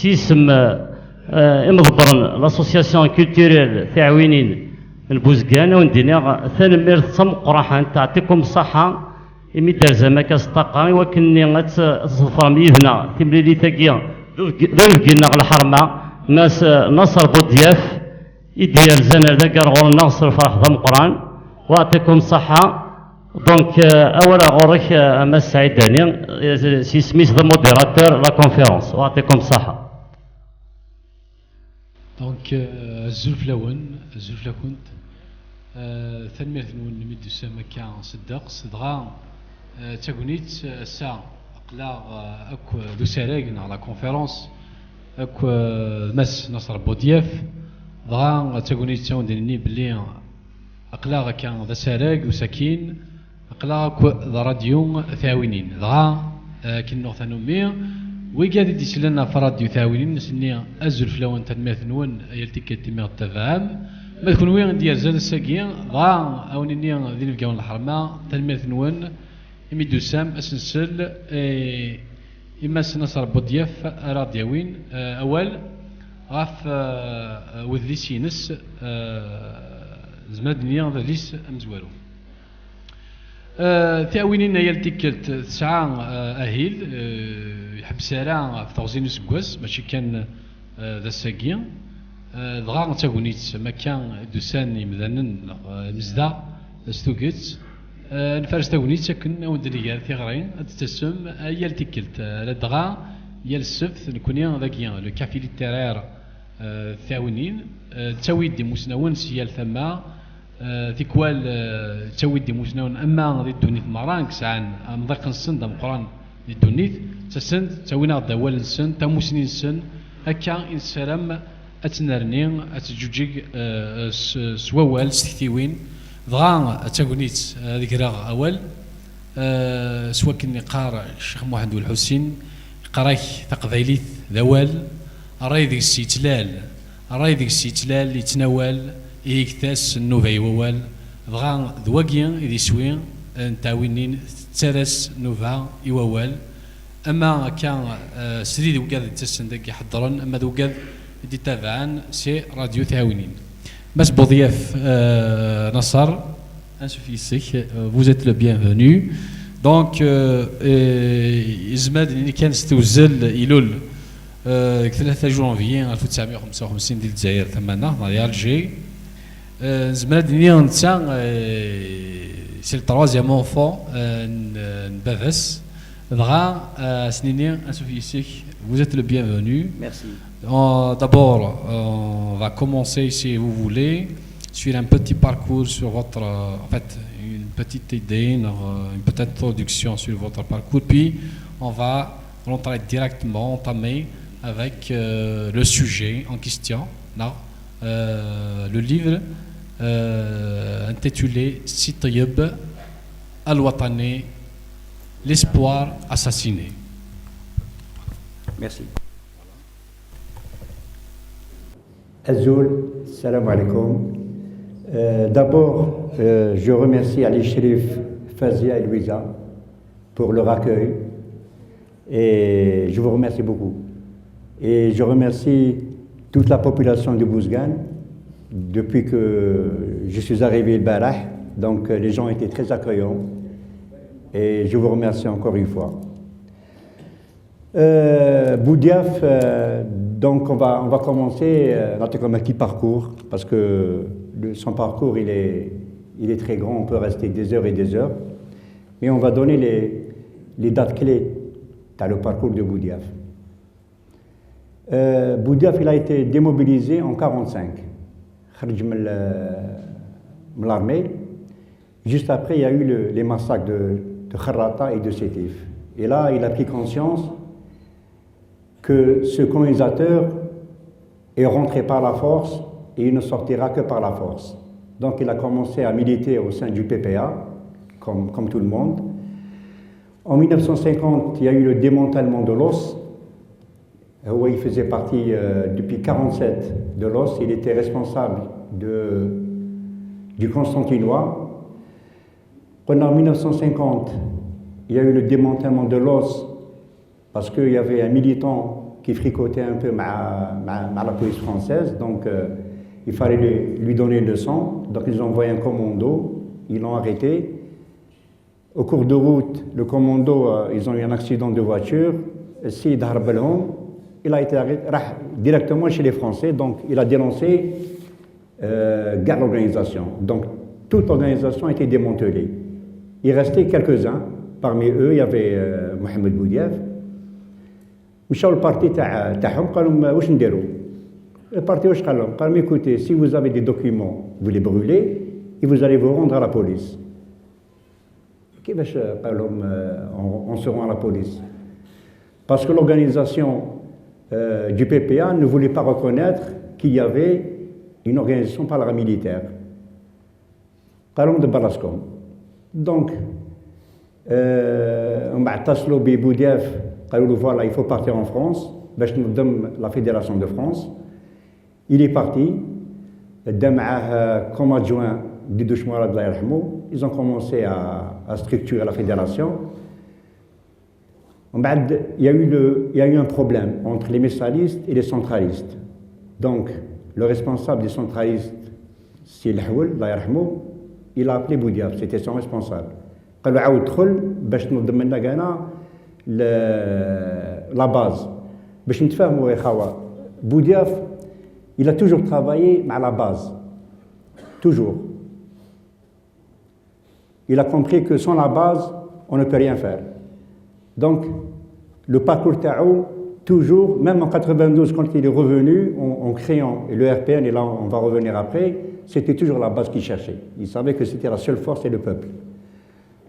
سيسم إمضبرن لاسوسياسيون كولتوريل تعوينين البوزقان وندينا ثانمير ثم قراحان تعطيكم الصحة إمي درزا كاستقا وكني غتصفر ميدنا تمليلي تاكيا ذوقنا الحرمة ناس نصر بودياف يدير زنا ذاك غور نصر فرح ضم قران ويعطيكم الصحة دونك أولا غورك أما السعيد داني سي سميث ذا موديراتور لا كونفيرونس ويعطيكم الصحة دونك الزلفلاون ثنمير ثنون ميدو سما كان صدق صدغا تاكونيت سا قلا اكو دو ساراغنا لا كونفيرونس اكو مس نصر بودياف دغا تاكونيت تاون ديني بلي اقلا كان ذا ساراغ وساكين اقلا اكو ذا راديو ثاوينين دغا كنو ثانومي ويقاد ديسلنا فراديو ثاوينين نسني الزلفلاون ثنمير ثنون يلتقي تيمير التفاهم ما تكون وين ديال زاد الساقية ضاع أو نني ذي الفقاون الحرمة تنمير ثنون إمي دوسام أسنسل إما سنصر بودياف راديوين أول غاف وذلي سينس زماد نيا ذليس أمزوارو تأوينين يلتكلت تسعة أهيل يحبسارا في توزين سكواس ماشي كان ذا الساقية دغا تاكونيت مكان دوسان يمدانن مزدا ستوكيت نفرس تاكونيت كن ودريال تيغرين تتسم يال تيكلت دغا يال السبت نكوني ذاكيا لو كافي ليتيرير ثاونين تاويد دي مسنون سيال ثما تيكوال تاويد دي مسنون اما ذي الدونيت مرانك سعان مضيق السن دم قران ذي الدونيت تسن تاوينا دوال السن تاموسنين السن هكا انسلام أتنرني أتجوجيك سوال ستيوين ضغا تاكونيت ذكرى أول سوا كني قارع الشيخ محمد والحسين قراك تقبيليت ذوال راي ذيك السيتلال يتناول يكتاس النوفي ووال ضغا ذواقيا إذي سوين نتاوينين تارس نوفا يوال أما كان سريد وقاد تسن ذاك حضرن أما ذوقاد دي تابعان سي راديو ثاوينين بس بوضياف نصر انسوفيسيك vous êtes le bienvenu donc إزماد اللي كان ستوزل إيلول 3 جونفي 1955 ديال الجزائر ثمانية ديال الجي زماد اللي نتا سي التروازيام اونفون نبافس دغا سنيني انسوفيسيك vous êtes le bienvenu. Merci. D'abord, on va commencer, si vous voulez, sur un petit parcours sur votre, en fait, une petite idée, une petite introduction sur votre parcours, puis on va rentrer directement, entamer avec le sujet en question, là, le livre intitulé Sitayeb Al-Watani, l'espoir assassiné. Merci. Azoul, salam alaikum. D'abord, je remercie Ali Sherif, Fazia et Louisa pour leur accueil. Et je vous remercie beaucoup. Et je remercie toute la population de Bouzgane depuis que je suis arrivé le Barah. Donc les gens étaient très accueillants. Et je vous remercie encore une fois. Boudiaf, donc on va commencer comme un petit parcours parce que son parcours il est très grand, on peut rester des heures et des heures, mais on va donner les dates clés dans le parcours de Boudiaf. Boudiaf il a été démobilisé en 1945, l'armée. Juste après il y a eu les massacres de Kharrata et de Sétif. Et là il a pris conscience que ce colonisateur est rentré par la force et il ne sortira que par la force. Donc il a commencé à militer au sein du PPA, comme tout le monde. En 1950, il y a eu le démantèlement de l'OS. Il faisait partie depuis 1947 de l'OS. Il était responsable du Constantinois. En 1950, il y a eu le démantèlement de l'OS parce qu'il y avait un militant qui fricotait un peu la police française, donc il fallait lui donner une leçon. Donc ils ont envoyé un commando, ils l'ont arrêté. Au cours de route, le commando, ils ont eu un accident de voiture. Sid Harbelhom, il a été arrêté directement chez les Français, donc il a dénoncé l'organisation. Donc toute l'organisation a été démantelée. Il restait quelques-uns, parmi eux il y avait Mohamed Boudiaf. مشاو البارتي تاعهم قالوا لهم واش نديروا البارتي واش قال لهم قال لهم écoutez si vous avez des documents vous les brûlez et vous allez vous rendre à la police كيفاش قال لهم on se rend à la police parce que l'organisation du PPA ne voulait pas reconnaître qu'il y avait une organisation paramilitaire قال لهم دبر راسكم donc ومن بعد اتصلوا ببودياف قالوا له voilà il faut partir en France باش ننظم la fédération de France il est parti دا معاه comme adjoint Dido Chouarad الله يرحمه ils ont commencé à structurer la fédération ومن بعد il y a eu un problème entre les messalistes et les centralistes donc le responsable des centralistes c'est الحول الله يرحمه il a appelé Boudiaf c'était son responsable قال له عاود دخل باش تنظم لنا كاع la base. باش نتفاهموا يا خوا بودياف il a toujours travaillé à la base. Toujours. Il a compris que sans la base, on ne peut rien faire. Donc, le parcours Tao, toujours, même en 92, quand il est revenu, en créant le RPN, et là on va revenir après, c'était toujours la base qu'il cherchait. Il savait que c'était la seule force et le peuple.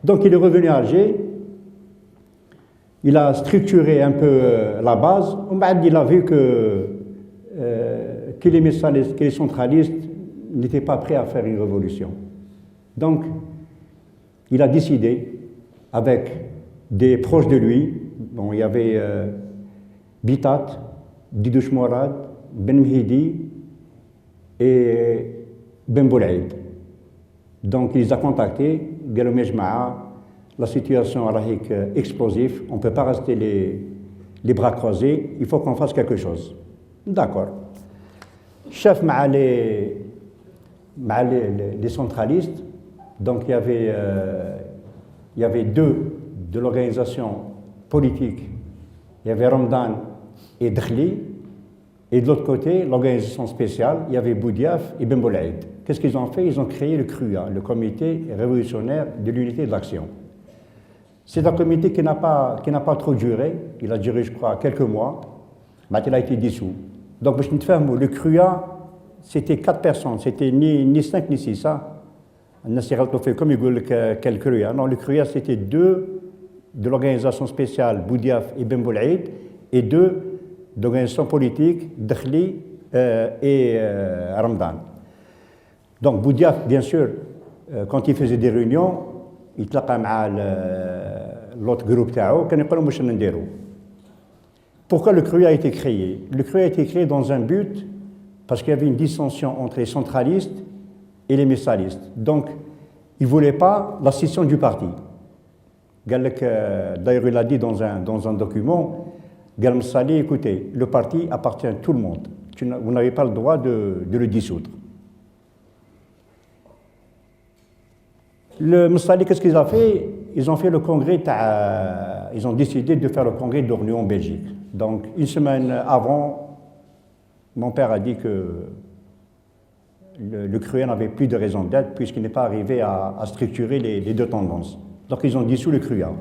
Donc, il est revenu à Alger. Il a structuré un peu la base. Il a vu que les centralistes n'étaient pas prêts à faire une révolution. Donc, il a décidé, avec des proches de lui, bon, il y avait Bitat, Didouch Mourad, Ben Mhidi et Ben Boulaïd. Donc, il les a contactés, Galou Mejma'a. La situation est explosive, on ne peut pas rester les bras croisés, il faut qu'on fasse quelque chose. D'accord. Chef les centralistes, donc il y avait deux de l'organisation politique, il y avait Ramdan et Dhli, et de l'autre côté, l'organisation spéciale, il y avait Boudiaf et Ben Boulaïd. Qu'est-ce qu'ils ont fait? Ils ont créé le CRUA, le Comité révolutionnaire de l'unité de l'action. C'est un comité qui n'a pas trop duré. Il a duré, je crois, quelques mois. Mais il a été dissous. Donc, le CRUA, c'était 4 personnes. C'était ni 5 ni 6. Comme il dit quel CRUA. Non, le CRUA, c'était 2 de l'organisation spéciale, Boudiaf et Ben Boulaïd, et 2 d'organisation politique, Dakhli et Ramdan. Donc, Boudiaf, bien sûr, quand il faisait des réunions, il تلاقى l'autre groupe تاعو كان يقول لهم واش نديروا. Pourquoi le CRUA a été créé? Le CRUA a été créé dans un but parce qu'il y avait une dissension entre les centralistes et les messalistes. Donc, ils ne voulaient pas la scission du parti. D'ailleurs, il a dit dans un document, Galmsali, écoutez, le parti appartient à tout le monde. Vous n'avez pas le droit de le dissoudre. Le Moussali, qu'est-ce qu'ils ont fait? Ils ont fait le congrès, ils ont décidé de faire le congrès d'Orléans en Belgique. Donc, une semaine avant, mon père a dit que le CRUA n'avait plus de raison d'être puisqu'il n'est pas arrivé à structurer les deux tendances. Donc, ils ont dissous le CRUA.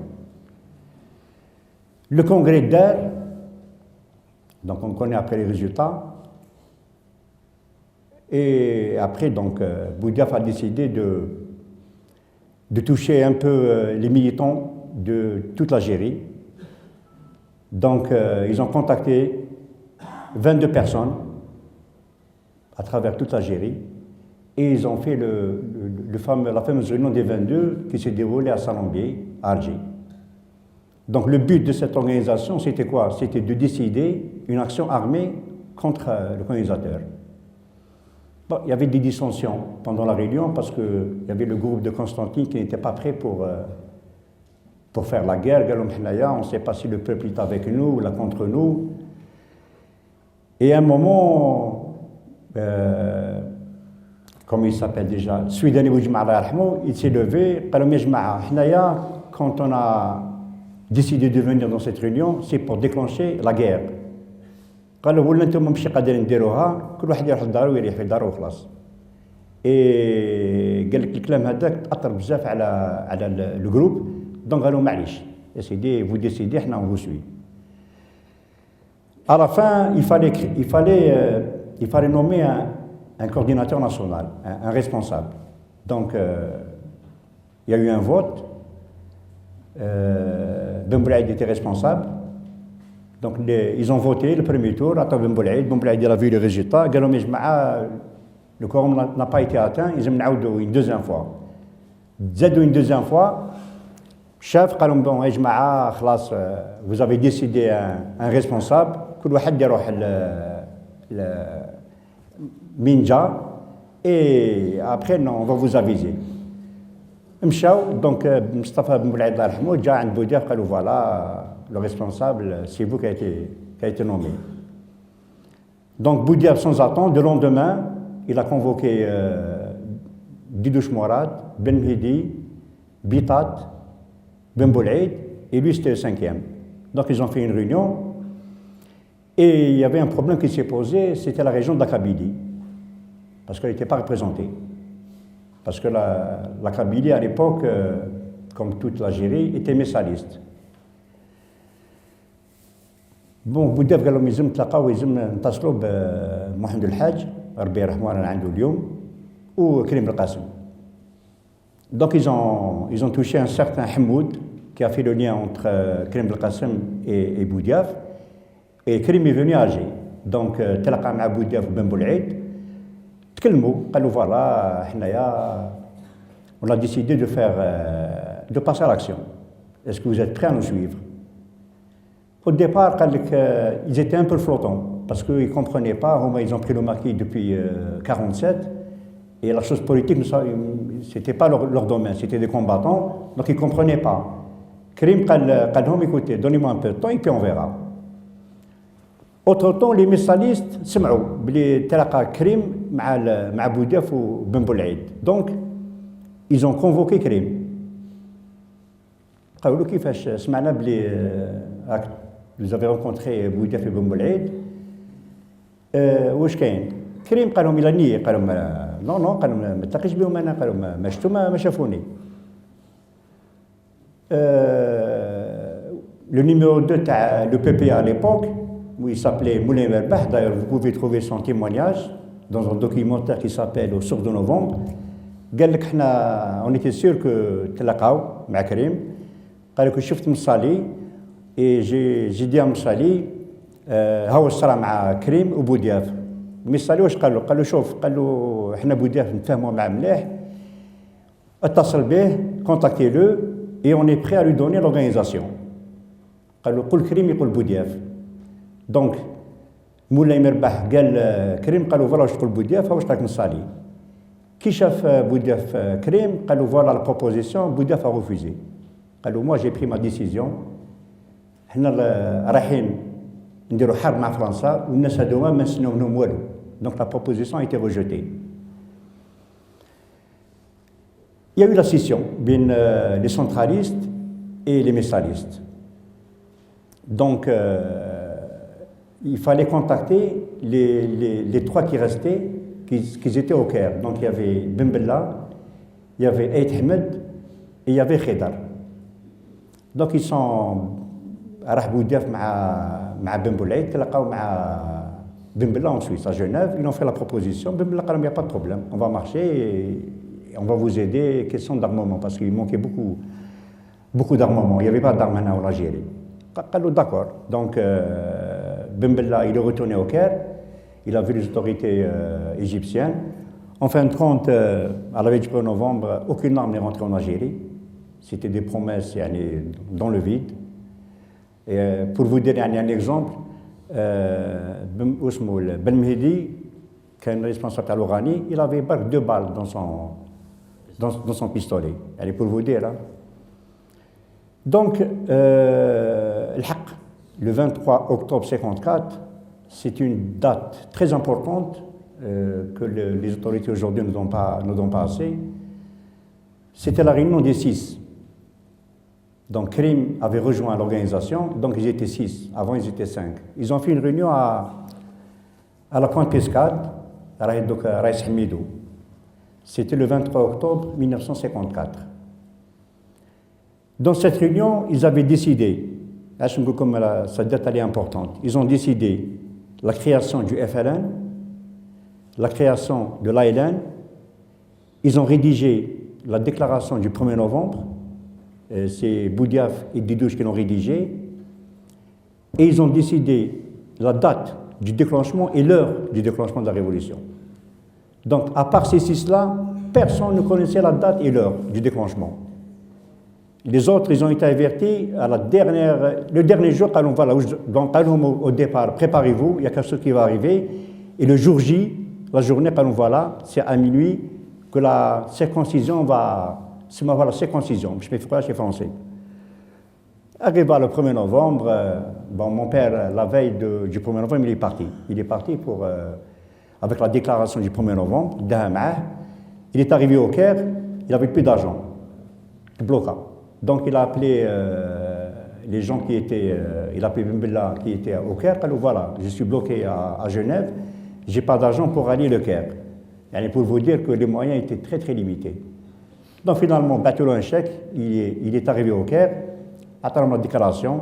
Le congrès d'Air, donc on connaît après les résultats, et après, donc, Boudiaf a décidé de toucher un peu les militants de toute l'Algérie. Donc, ils ont contacté 22 personnes à travers toute l'Algérie et ils ont fait la fameuse réunion des 22 qui s'est déroulée à Salambier, à Alger. Donc, le but de cette organisation, c'était quoi? C'était de décider une action armée contre le colonisateur. Bon, il y avait des dissensions pendant la réunion parce qu'il y avait le groupe de Constantine qui n'était pas prêt pour faire la guerre. On ne sait pas si le peuple est avec nous ou là contre nous. Et à un moment, comme il s'appelle déjà, Souidani Boujma Allah yarhamou, il s'est levé, قال لهم يا جماعة حنايا quand on a décidé de venir dans cette réunion, c'est pour déclencher la guerre. قالوا ولا انتم ماشي قادرين ديروها كل واحد يروح لدارو ويريح في دارو وخلاص. اي قال لك الكلام هذاك اثر بزاف على الجروب دونك قالوا معليش يا سيدي vous décidez حنا on vous suit. À la fin, il fallait nommer un coordinateur national, un responsable. Donc, il y a eu un vote. Ben Boulaïd était responsable. Donc, ils ont voté le premier tour. Ben Boulaïd a vu le résultat. Le quorum n'a pas été atteint. Ils ont une deuxième fois. Une deuxième fois. Chef, vous avez décidé un responsable. كل واحد يروح من جا et après non, on va vous aviser. مشاو دونك مصطفى بن بولعيد الله يرحمه جا عند بودياف قالوا فوالا le responsable c'est vous qui a été nommé. Donc Boudiaf sans attendre, le lendemain, il a convoqué Didouche Mourad, Ben Mhidi, Bitat, Ben Boulaïd, et lui c'était le 5e. Donc ils ont fait une réunion. Et il y avait un problème qui s'est posé, c'était la région de la Kabylie, parce qu'elle n'était pas représentée. Parce que la Kabylie, à l'époque, comme toute l'Algérie, était messaliste. Bon, Boudiaf قال لهم يلزم نتلاقاو ويلزم نتصلوا بمحمد الحاج ربي يرحمه رانا عنده اليوم وكريم القاسم. Donc ils ont touché un certain Hamoud qui a fait le lien entre Karim Belqasem et Boudiaf. Et Karim est venu à Alger. Donc, تلاقى مع بودياف وبن بولعيد تكلموا قالوا فوالا حنايا on a décidé de passer à l'action. Est-ce que vous êtes prêts à nous suivre? Au départ, ils étaient un peu flottants parce qu'ils ne comprenaient pas. Ils ont pris le maquis depuis 1947 et la chose politique, ce n'était pas leur domaine, c'était des combattants, donc ils ne comprenaient pas. Karim قال لهم écoutez, donnez-moi un peu de temps et puis on verra. Autre temps, les messalistes سمعوا بلي تلاقى كريم مع بودياف وبن بولعيد. Donc, ils ont convoqué كريم. قالوا له كيفاش سمعنا بلي vous avez rencontré بودياف وبن بولعيد واش كاين؟ كريم قال لهم الى نيه قال لهم نو قال لهم ما التقيتش بهم انا قال لهم ما شفتوا ما شافوني. Le numéro 2 تاع le PPA à l'époque où il s'appelait Moulin Merbah, d'ailleurs vous pouvez trouver son témoignage dans un documentaire qui s'appelle Au Sourd de Novembre. قال لك حنا on était sûr que تلاقاو مع كريم قال لك شفت مصالي et j'ai dit à مصالي ها هو الصرا مع كريم وبودياف. مصالي واش قال له؟ قال له شوف قال له حنا بودياف نتفاهموا معاه مليح اتصل به contactez le et on est prêt à lui donner l'organisation. قال له قول كريم يقول بودياف. Donc, مولاي مربح قال كريم قالوا فوالا واش تقول بودياف واش راك نصالي. كي شاف بودياف كريم قالوا فوالا لا بروبوزيسيون بودياف a refusé. قالوا moi j'ai pris ma décision. حنا رايحين نديروا حرب مع فرنسا والناس هذوما ما نستناو منهم والو. Donc la proposition a été rejetée. Il y a eu la scission بين les centralistes et les messalistes. Donc il fallait contacter les trois qui restaient, qui étaient au Caire. Donc il y avait Ben Bella, il y avait Eid Ahmed et il y avait Khedar. Donc ils sont راح بودياف مع بن بولعيد تلاقاو مع بن بلا en Suisse à Genève. Ils ont fait la proposition. Ben Bella قال لهم il n'y a pas de problème, on va marcher et on va vous aider. Question d'armement parce qu'il manquait beaucoup d'armement. Il n'y avait pas d'armes en Algérie. قالوا d'accord. Donc Ben Bella, il est retourné au Caire, il a vu les autorités égyptiennes. En fin de compte, à la veille du 1er novembre, aucune arme n'est rentrée en Algérie. C'était des promesses dans le vide. Et pour vous donner un exemple, Ben Mhidi, qui est un responsable à l'Orani, il avait 2 balles dans son pistolet. Allez, pour vous dire. Hein. Donc, le 23 octobre 1954, c'est une date très importante que les autorités aujourd'hui ne donnent pas assez. C'était la réunion des 6. Donc Krim avait rejoint l'organisation, donc ils étaient 6. Avant, ils étaient 5. Ils ont fait une réunion à la Pointe Pescade, à Raïs Hamidou. C'était le 23 octobre 1954. Dans cette réunion, ils avaient décidé, comme cette date elle est importante, ils ont décidé la création du FLN, la création de l'ALN, ils ont rédigé la déclaration du 1er novembre, c'est Boudiaf et Didouche qui l'ont rédigé, et ils ont décidé la date du déclenchement et l'heure du déclenchement de la Révolution. Donc, à part ces 6-là, personne ne connaissait la date et l'heure du déclenchement. Les autres, ils ont été avertis à le dernier jour, quand on va là, donc au départ, préparez-vous, il y a quelque chose qui va arriver, et le jour J, la journée, quand on va là, c'est à minuit que la circoncision va... C'est la circoncision, je ne sais pas, je suis français. Arrivé le 1er novembre, mon père, la veille du 1er novembre, il est parti. Il est parti avec la déclaration du 1er novembre, il est arrivé au Caire, il n'avait plus d'argent, bloqué. Donc il a appelé les gens qui étaient, il a appelé Bimbella qui était au Caire, il a dit voilà, je suis bloqué à Genève, je n'ai pas d'argent pour aller au Caire. Et pour vous dire que les moyens étaient très très limités. Donc finalement, battu un chèque, il est arrivé au Caire, attendant la déclaration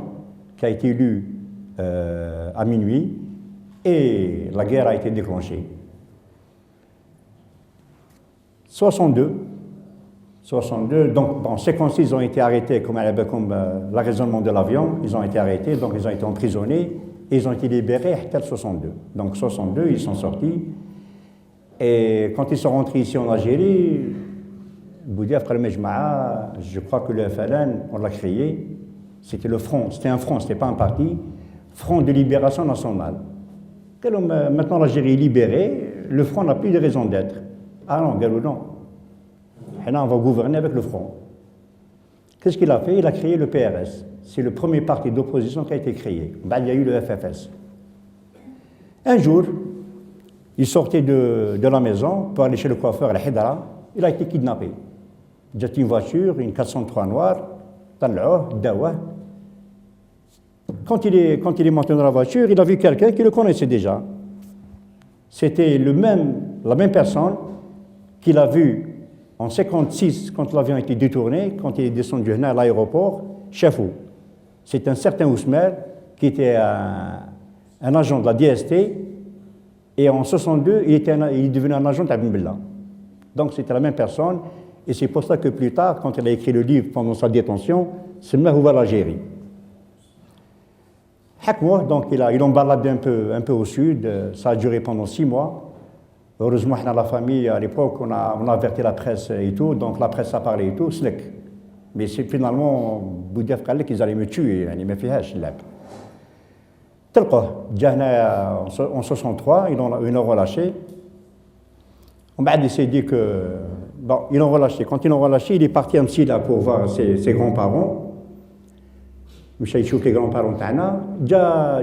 qui a été lue à minuit, et la guerre a été déclenchée. 62, donc en 56, ils ont été arrêtés comme l'arraisonnement de l'avion, ils ont été arrêtés, donc ils ont été emprisonnés, et ils ont été libérés à 62. Donc 62, ils sont sortis, et quand ils sont rentrés ici en Algérie, Boudiaf, je crois que le FLN, on l'a créé, c'était le front, c'était un front, c'était pas un parti, Front de Libération Nationale. Maintenant l'Algérie est libérée, le front n'a plus de raison d'être. Ah non, non. Et là, on va gouverner avec le front. Qu'est-ce qu'il a fait? Il a créé le PRS. C'est le premier parti d'opposition qui a été créé. Il y a eu le FFS. Un jour, il sortait de la maison pour aller chez le coiffeur, à Hidra. Il a été kidnappé. Il a une voiture, une 403 noire, dawa. Quand il est monté dans la voiture, il a vu quelqu'un qui le connaissait déjà. C'était la même personne qu'il a vu en 56, quand l'avion a été détourné, quand il est descendu à l'aéroport, Chefou. C'est un certain Ousmer qui était un agent de la DST, et en 62, il est devenu un agent d'Ibn Bella. Donc c'était la même personne, et c'est pour ça que plus tard, quand il a écrit le livre pendant sa détention, c'est Mahouba l'Algérie. Donc ils l'ont baladé un peu au sud, ça a duré pendant 6 mois. Heureusement, dans la famille, à l'époque, on a averti la presse et tout, donc la presse a parlé et tout, mais c'est finalement, Boudiaf قال qu'ils allaient me tuer, يعني ما فيهاش اللعب. تلقوه جانا en 63, ils l'ont relâché. Il s'est dit que, bon, ils l'ont relâché. Quand ils l'ont relâché, il est parti à Msila pour voir ses grands-parents. مشى يشوف les grands-parents تاعنا,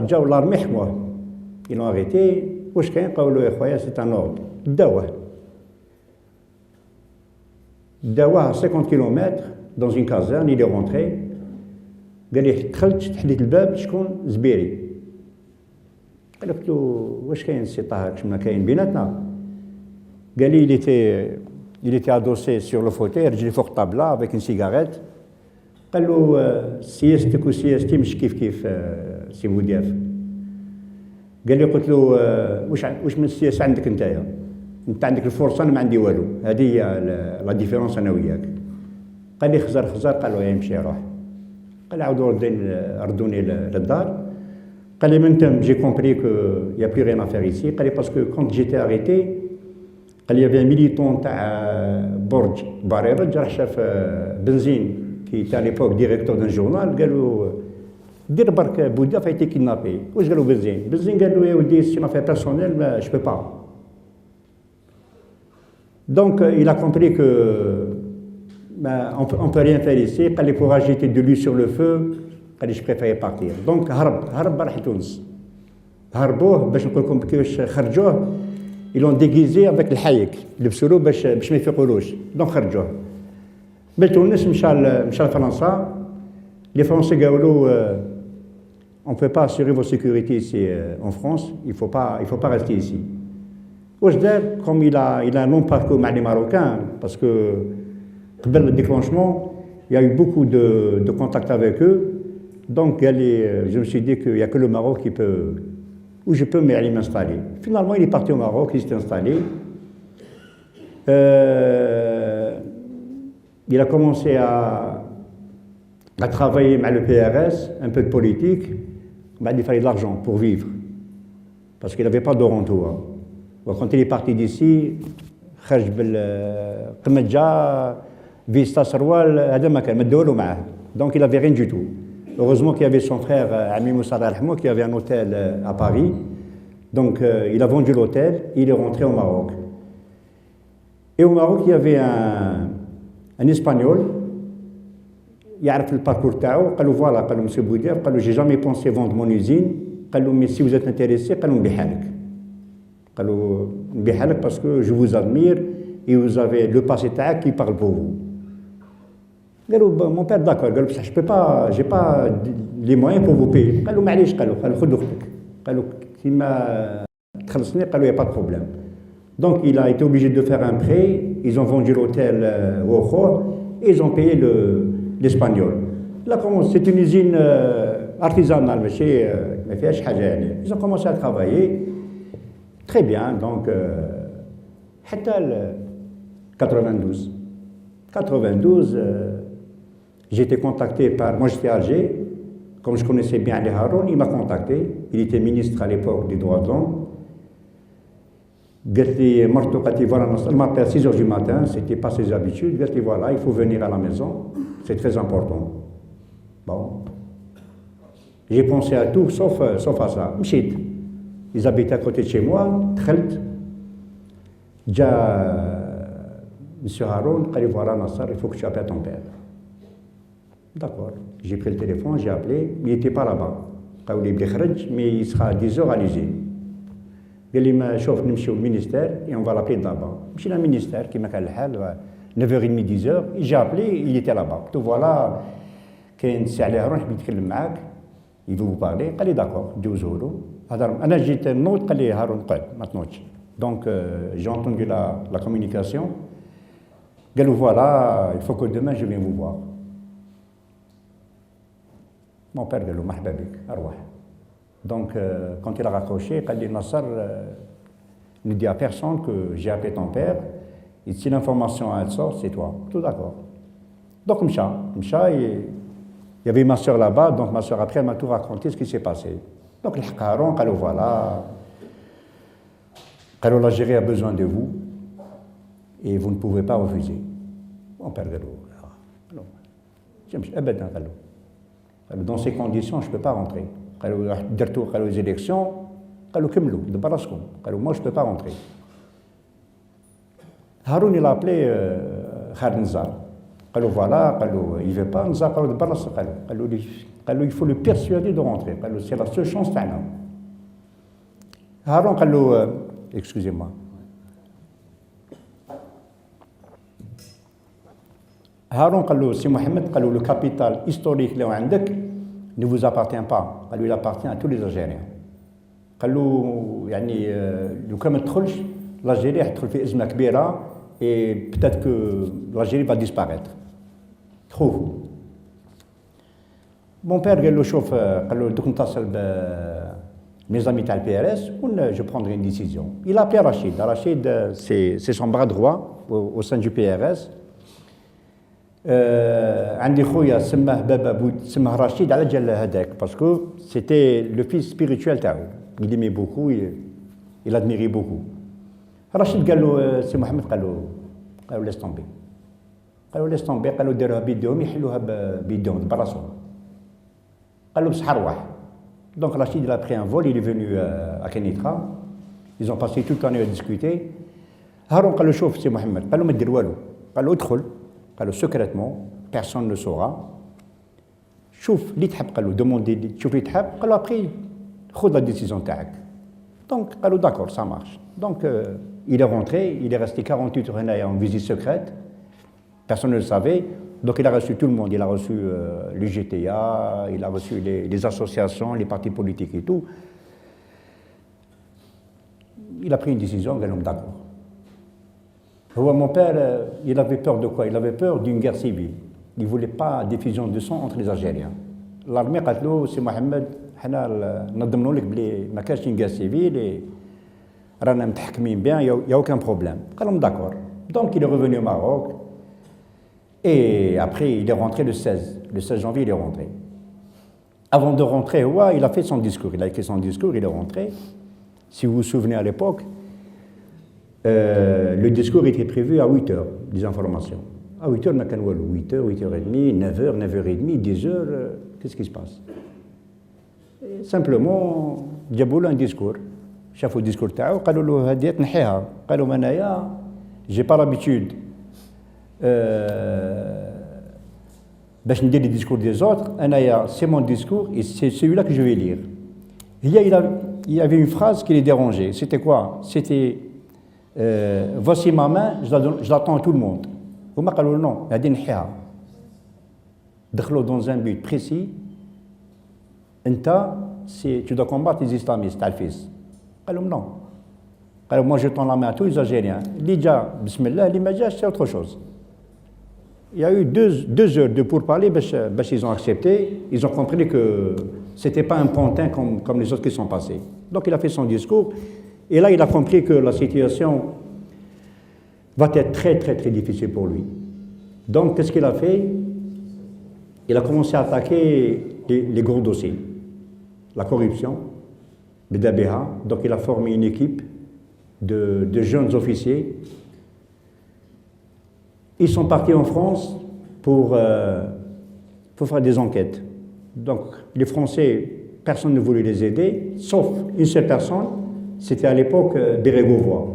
جاو l'armée حموه. Ils l'ont arrêté. واش كاين؟ قالوا له يا خويا سي ان اوردر. داوه 50 كيلومتر dans une caserne, il est rentré. قال لي دخلت حليت الباب، شكون؟ زبيري. قلت له واش كاين سي طه كشما كاين بيناتنا؟ قال لي il était adossé sur le fauteuil, رجلي فوق الطابله avec une cigarette. قال له سياستك وسياستي مش كيف سي بودياف. قال لي قلت له واش من السياسه عندك نتايا؟ انت عندك الفرصه انا ما عندي والو، هذه هي لا ديفيرونس انا وياك. قال لي خزر قال له يمشي روح. قال لي عاودوا ردوني للدار. قال لي من تم جي كومبري كو يا بلو ريان افير ايسي. قال لي باسكو كونت جيتي اريتي قال لي يافي ميليتون تاع برج باريرج راح شاف بنزين كي تاع ليبوك ديريكتور دان جورنال قال له دير برك بودياف a été kidnappé. واش قالوا بنزين قال له يا ودي سي ما في بيرسونيل je peux pas. Donc il a compris que on peut rien faire ici. قال لي pour agiter de l'huile sur le feu قال لي je préfère partir. Donc هرب راح تونس. هربوه باش نقول لكم كيفاش خرجوه. ils l'ont déguisé avec الحايك لبسوا له باش ما يفيقولوش دونك خرجوه. من تونس مشى لفرنسا. les Français قالوا له on ne peut pas assurer vos sécurités ici en France, il faut pas rester ici. واش دار comme il a un long parcours مع les Marocains parce que قبل le déclenchement il y a eu beaucoup de contacts avec eux. Donc je me suis dit qu'il n'y a que le Maroc où je peux m'installer. Finalement, il est parti au Maroc, il s'est installé. Il a commencé à travailler avec le PRS, un peu de politique. Il fallait de l'argent pour vivre, parce qu'il n'avait pas de retour. Quand il est parti d'ici, خرج بالقمجة فيستا سروال هذا ما كان مدوا له معاه. Donc il n'avait rien du tout. Heureusement qu'il y avait son frère Ami Moussa Rahmo qui avait un hôtel à Paris. Donc il a vendu l'hôtel, il est rentré au Maroc. Et au Maroc, il y avait un Espagnol. يعرف الباركور تاعو. قال له فوالا، قال له مسيو بودير، قال له j'ai jamais pensé vendre mon usine. قال له mais si vous êtes intéressé، قال له نبيعها لك. قال له نبيعها لك parce que je vous admire et vous avez le passé تاعك qui parle pour vous. قال له mon père d'accord. قال له بصح je peux pas, j'ai pas les moyens pour vous payer. قال له معليش. قال له خذ اختك. قال له كيما تخلصني. قال له y a pas de problème. Donc il a été obligé de faire un prêt. Ils ont vendu l'hôtel au Khor et ils ont payé l'espagnol. Là, c'est une usine artisanale, mais ils ont commencé à travailler très bien. Donc, jusqu'à 92. 92, j'ai été contacté par. Moi, j'étais à Alger. Comme je connaissais bien Ali Haroun, il m'a contacté. Il était ministre à l'époque des droits de l'homme. Il m'appelle à 6 h du matin, c'était pas ses habitudes. Il dit voilà, il faut venir à la maison, c'est très important. Bon. J'ai pensé à tout sauf à ça. Mchit. Ils habitaient à côté de chez moi, Khelt. Déjà, M. Haroun, il dit voilà, Nassar, il faut que tu appelles ton père. D'accord. J'ai pris le téléphone, j'ai appelé, mais il n'était pas là-bas. Mais il sera à 10 h à l'usine. قال لي ما شوف نمشيو للمينيستير et on va l'appeler là-bas. مشينا للمينيستير كيما كان الحال 9h30 10h. j'ai appelé, il était là-bas. قلت voilà كاين سي علي هارون حبيت نتكلم معاك. il veut vous parler. قال لي داكور دوزوا له. هضر انا جيت نوض قال لي هارون قعد ما تنوضش. Donc j'ai entendu la communication. قال له voilà il faut que demain je viens vous voir. Mon père قال له مرحبا بك اروح. Donc, quand il a raccroché, il a dit Nassar, ne dis à personne que j'ai appelé ton père, et si l'information elle sort, c'est toi. Tout d'accord. Donc, Mcha, il y avait ma soeur là-bas, donc ma soeur après m'a tout raconté ce qui s'est passé. Donc, les Haron, il dit voilà, l'Algérie a besoin de vous, et vous ne pouvez pas refuser. Mon père dit dans ces conditions, je ne peux pas rentrer. قالوا درتوا قالوا les élections قالوا كملوا دبر راسكم قالوا moi je peux pas rentrer. هارون il a appelé خالد نزار قالوا voilà قالوا il veut pas نزار قالوا دبر راسك قالوا il faut le persuader de rentrer قالوا c'est la seule chance تاعنا. هارون قالوا excusez-moi هارون قالوا سي محمد قالوا le capital historique اللي عندك ne vous appartient pas. Il appartient à tous les Algériens. يعني لو كان ما تدخلش l'Algérie حتدخل في أزمة كبيرة et peut-être que l'Algérie va disparaître. خوفوا. Mon père قال له شوف قال له دوك نتصل mes amis تاع الPRS و je prendrai une décision. Il a appelé Rachid. Rachid c'est son bras droit au sein du PRS. عندي خويا سماه بابا بود سماه رشيد على جال هذاك باسكو سيتي لو فيس سبيريتوال تاعو. il aimait beaucoup, il admirait beaucoup. رشيد قال له سي محمد قال له laisse tomber. قال له laisse tomber. قال له داروها بيدهم يحلوها بيدهم براسهم. قال له بصح روح. Donc Rachid il a pris un vol, il est venu à Kenitra. Ils ont passé toute l'année à discuter. هارون قال له شوف سي محمد قال له ما دير والو. قال له ادخل. قال له secrètement, personne ne saura. شوف اللي تحب قال له demandez شوف اللي تحب قال له après خذ la décision تاعك. Donc, alors d'accord, ça marche. Donc, il est rentré, il est resté 48 heures en visite secrète. Personne ne le savait. Donc, il a reçu tout le monde. Il a reçu le GTA, il a reçu les associations, les partis politiques et tout. Il a pris une décision, il est d'accord. Mon père, il avait peur de quoi? Il avait peur d'une guerre civile. Il ne voulait pas diffusion de sang entre les Algériens. L'armée a dit, c'est Mohamed, nous avons dit qu'il y a une guerre civile et nous sommes bien, il n'y a aucun problème. Ils sont d'accord. Donc il est revenu au Maroc et après il est rentré le 16 janvier, il est rentré. Avant de rentrer, il a fait son discours, il a écrit son discours, il est rentré. Si vous vous souvenez à l'époque, le discours était prévu à 8 heures, des informations. À 8 heures, 8 heures, 8h30, 9h, 9h30, 10 heures, qu'est-ce qui se passe? Et simplement, جابوا un discours. شافوا الديسكور تاعو قالوا له هذه تنحيها. قالوا انايا j'ai pas l'habitude باش ندير les discours des autres. انايا c'est mon discours et c'est celui-là que je vais lire. Il y avait une phrase qui les dérangeait. C'était quoi? C'était voici ma main, je l'attends à tout le monde. هما قالوا non, هذه نحيها. دخلوا dans un but précis. Tu dois combattre les islamistes, Al-Fils. قالوا non. قالوا moi je tends la main à tous les Algériens. اللي جا بسم الله اللي ما جاش c'est autre chose. Il y a eu deux heures de pourparlers, ils ont accepté, ils ont compris que ce n'était pas un pantin comme les autres qui sont passés. Donc il a fait son discours, et là il a compris que la situation va être très très très difficile pour lui. Donc qu'est-ce qu'il a fait? Il a commencé à attaquer les gros dossiers. La corruption, Bedabeha, donc il a formé une équipe de jeunes officiers. Ils sont partis en France pour faire des enquêtes. Donc les Français, personne ne voulait les aider, sauf une seule personne, c'était à l'époque Bérégovois.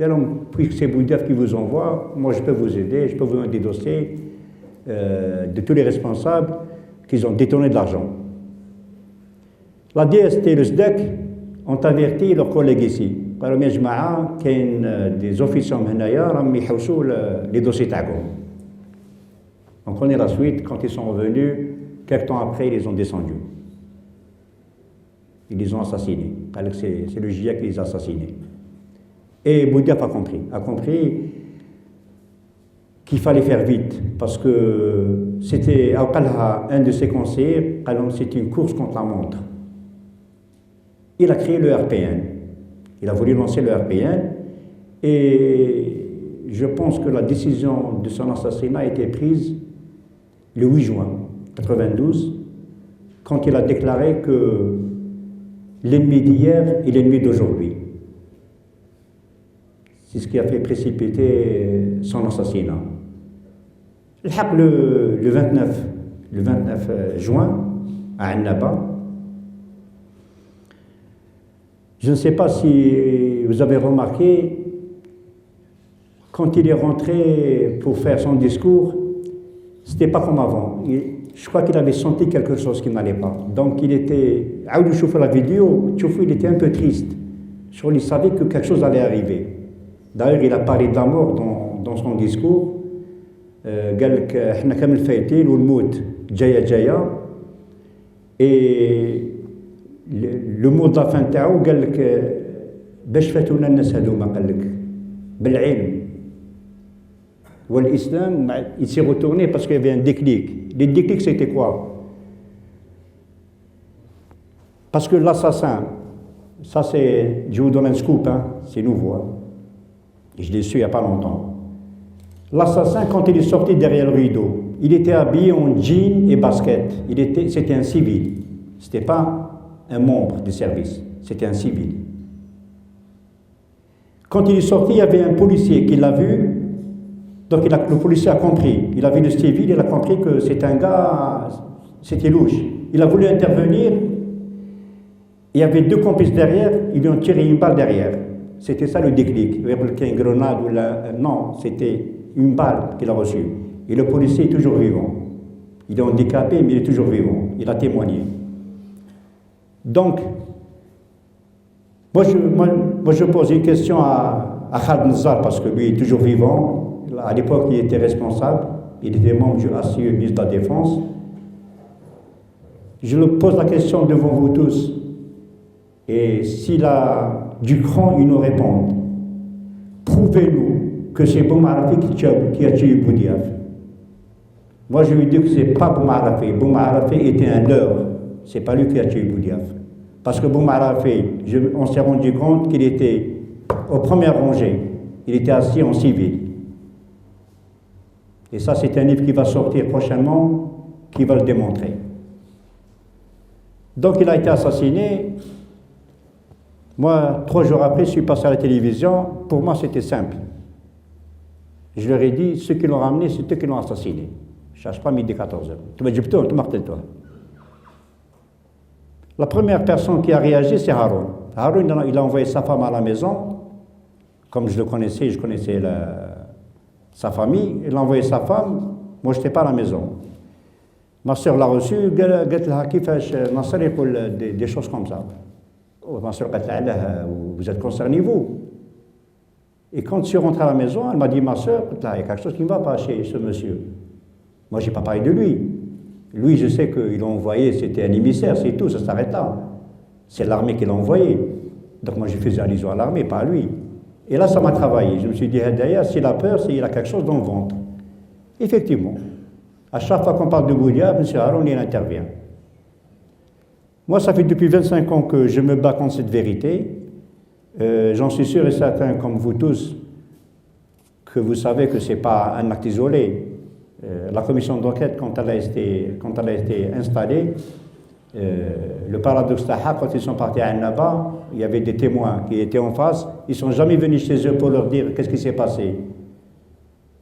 Alors, puisque c'est Bouddhaf qui vous envoie, moi je peux vous aider, je peux vous donner des dossiers de tous les responsables qui ont détourné de l'argent. La DST et le SDEC ont averti leurs collègues ici. قالوا يا جماعة كاين des officiers هنايا راهم يحوسوا les dossiers تاعكم. On connaît la suite. Quand ils sont revenus, quelques temps après, ils les ont descendus. Ils les ont assassinés. C'est le GIA qui les a assassinés. Et Bouddhaf a compris qu'il fallait faire vite parce que c'était un de ses conseillers, c'était une course contre la montre. Il a créé le RPN. Il a voulu lancer le RPN et je pense que la décision de son assassinat a été prise le 8 juin 1992 quand il a déclaré que l'ennemi d'hier est l'ennemi d'aujourd'hui. C'est ce qui a fait précipiter son assassinat. Le 29 juin à Annaba, je ne sais pas si vous avez remarqué, quand il est rentré pour faire son discours, c'était pas comme avant. Je crois qu'il avait senti quelque chose qui n'allait pas. Donc il était, à la vidéo, il était un peu triste. Il savait que quelque chose allait arriver. D'ailleurs, il a parlé de la mort dans son discours. قال لك احنا كامل فايتين والموت جايه et le mot de la fin تاعو قال لك باش فاتونا الناس هذوما قال لك بالعلم والاسلام. Il s'est retourné parce qu'il y avait un déclic. Le déclic c'était quoi? Parce que l'assassin, ça c'est, je vous donne un scoop, hein, c'est nouveau, hein, et je l'ai su il n'y a pas longtemps. L'assassin, quand il est sorti derrière le rideau, il était habillé en jean et basket. C'était un civil. Ce n'était pas un membre du service, c'était un civil. Quand il est sorti, il y avait un policier qui l'a vu. Donc le policier a compris. Il a vu le civil, il a compris que c'était un gars, c'était louche. Il a voulu intervenir. Il y avait deux complices derrière, ils lui ont tiré une balle derrière. C'était ça le déclic. Il y avait une grenade ou non, c'était une balle qu'il a reçue. Et le policier est toujours vivant. Il est handicapé, mais il est toujours vivant. Il a témoigné. Donc, Moi, je pose une question à Khaled Nazar, parce que lui est toujours vivant. À l'époque, il était responsable. Il était membre du ACE, ministre de la Défense. Je lui pose la question devant vous tous. Et s'il a du cran, il nous répond. Prouvez-nous que c'est Boumarafi qui a tué Boudiaf. Moi, je lui dis que ce n'est pas Boumarafi. Boumarafi était un leurre. Ce n'est pas lui qui a tué Boudiaf. Parce que Boumarafi, on s'est rendu compte qu'il était aux premières rangées. Il était assis en civil. Et ça, c'est un livre qui va sortir prochainement, qui va le démontrer. Donc, il a été assassiné. Moi, 3 jours après, je suis passé à la télévision. Pour moi, c'était simple. Je leur ai dit, ceux qui l'ont ramené, c'est eux qui l'ont assassiné. Je ne cherche pas midi 14h. Tu m'as dit, putain, tu martèles-toi. La première personne qui a réagi, c'est Haroun. Haroun, il a envoyé sa femme à la maison. Comme je le connaissais, je connaissais sa famille. Il a envoyé sa femme. Moi, je n'étais pas à la maison. Ma soeur l'a reçu. Des choses comme ça. Oh, ma soeur, vous êtes concerné, vous. Et quand je suis rentré à la maison, elle m'a dit, ma soeur, il y a quelque chose qui ne va pas chez ce monsieur. Moi, je n'ai pas parlé de lui. Lui, je sais qu'ils l'ont envoyé, c'était un émissaire, c'est tout, ça s'arrête là. C'est l'armée qui l'a envoyé. Donc moi, je faisais allusion à l'armée, pas à lui. Et là, ça m'a travaillé. Je me suis dit, d'ailleurs, s'il a peur, c'est qu'il a quelque chose dans le ventre. Effectivement. À chaque fois qu'on parle de Boudia, M. Haroun, il intervient. Moi, ça fait depuis 25 ans que je me bats contre cette vérité. J'en suis sûr et certain, comme vous tous, que vous savez que ce n'est pas un acte isolé. La commission d'enquête, quand elle a été installée, le paradoxe d'Aha, quand ils sont partis à Annaba, il y avait des témoins qui étaient en face, ils ne sont jamais venus chez eux pour leur dire qu'est-ce qui s'est passé.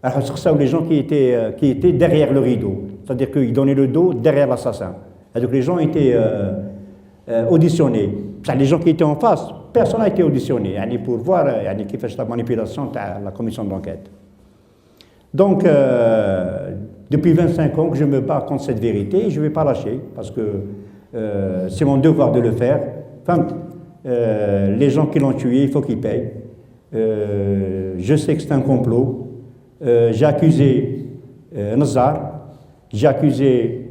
Alors, c'est ça, les gens qui étaient derrière le rideau, c'est-à-dire qu'ils donnaient le dos derrière l'assassin. Donc les gens étaient auditionnés. Les gens qui étaient en face, personne n'a été auditionné pour voir qui fait la manipulation de la commission d'enquête. Donc, depuis 25 ans que je me bats contre cette vérité, je ne vais pas lâcher, parce que c'est mon devoir de le faire. Enfin, les gens qui l'ont tué, il faut qu'ils payent. Je sais que c'est un complot. J'ai accusé Nazar, j'ai accusé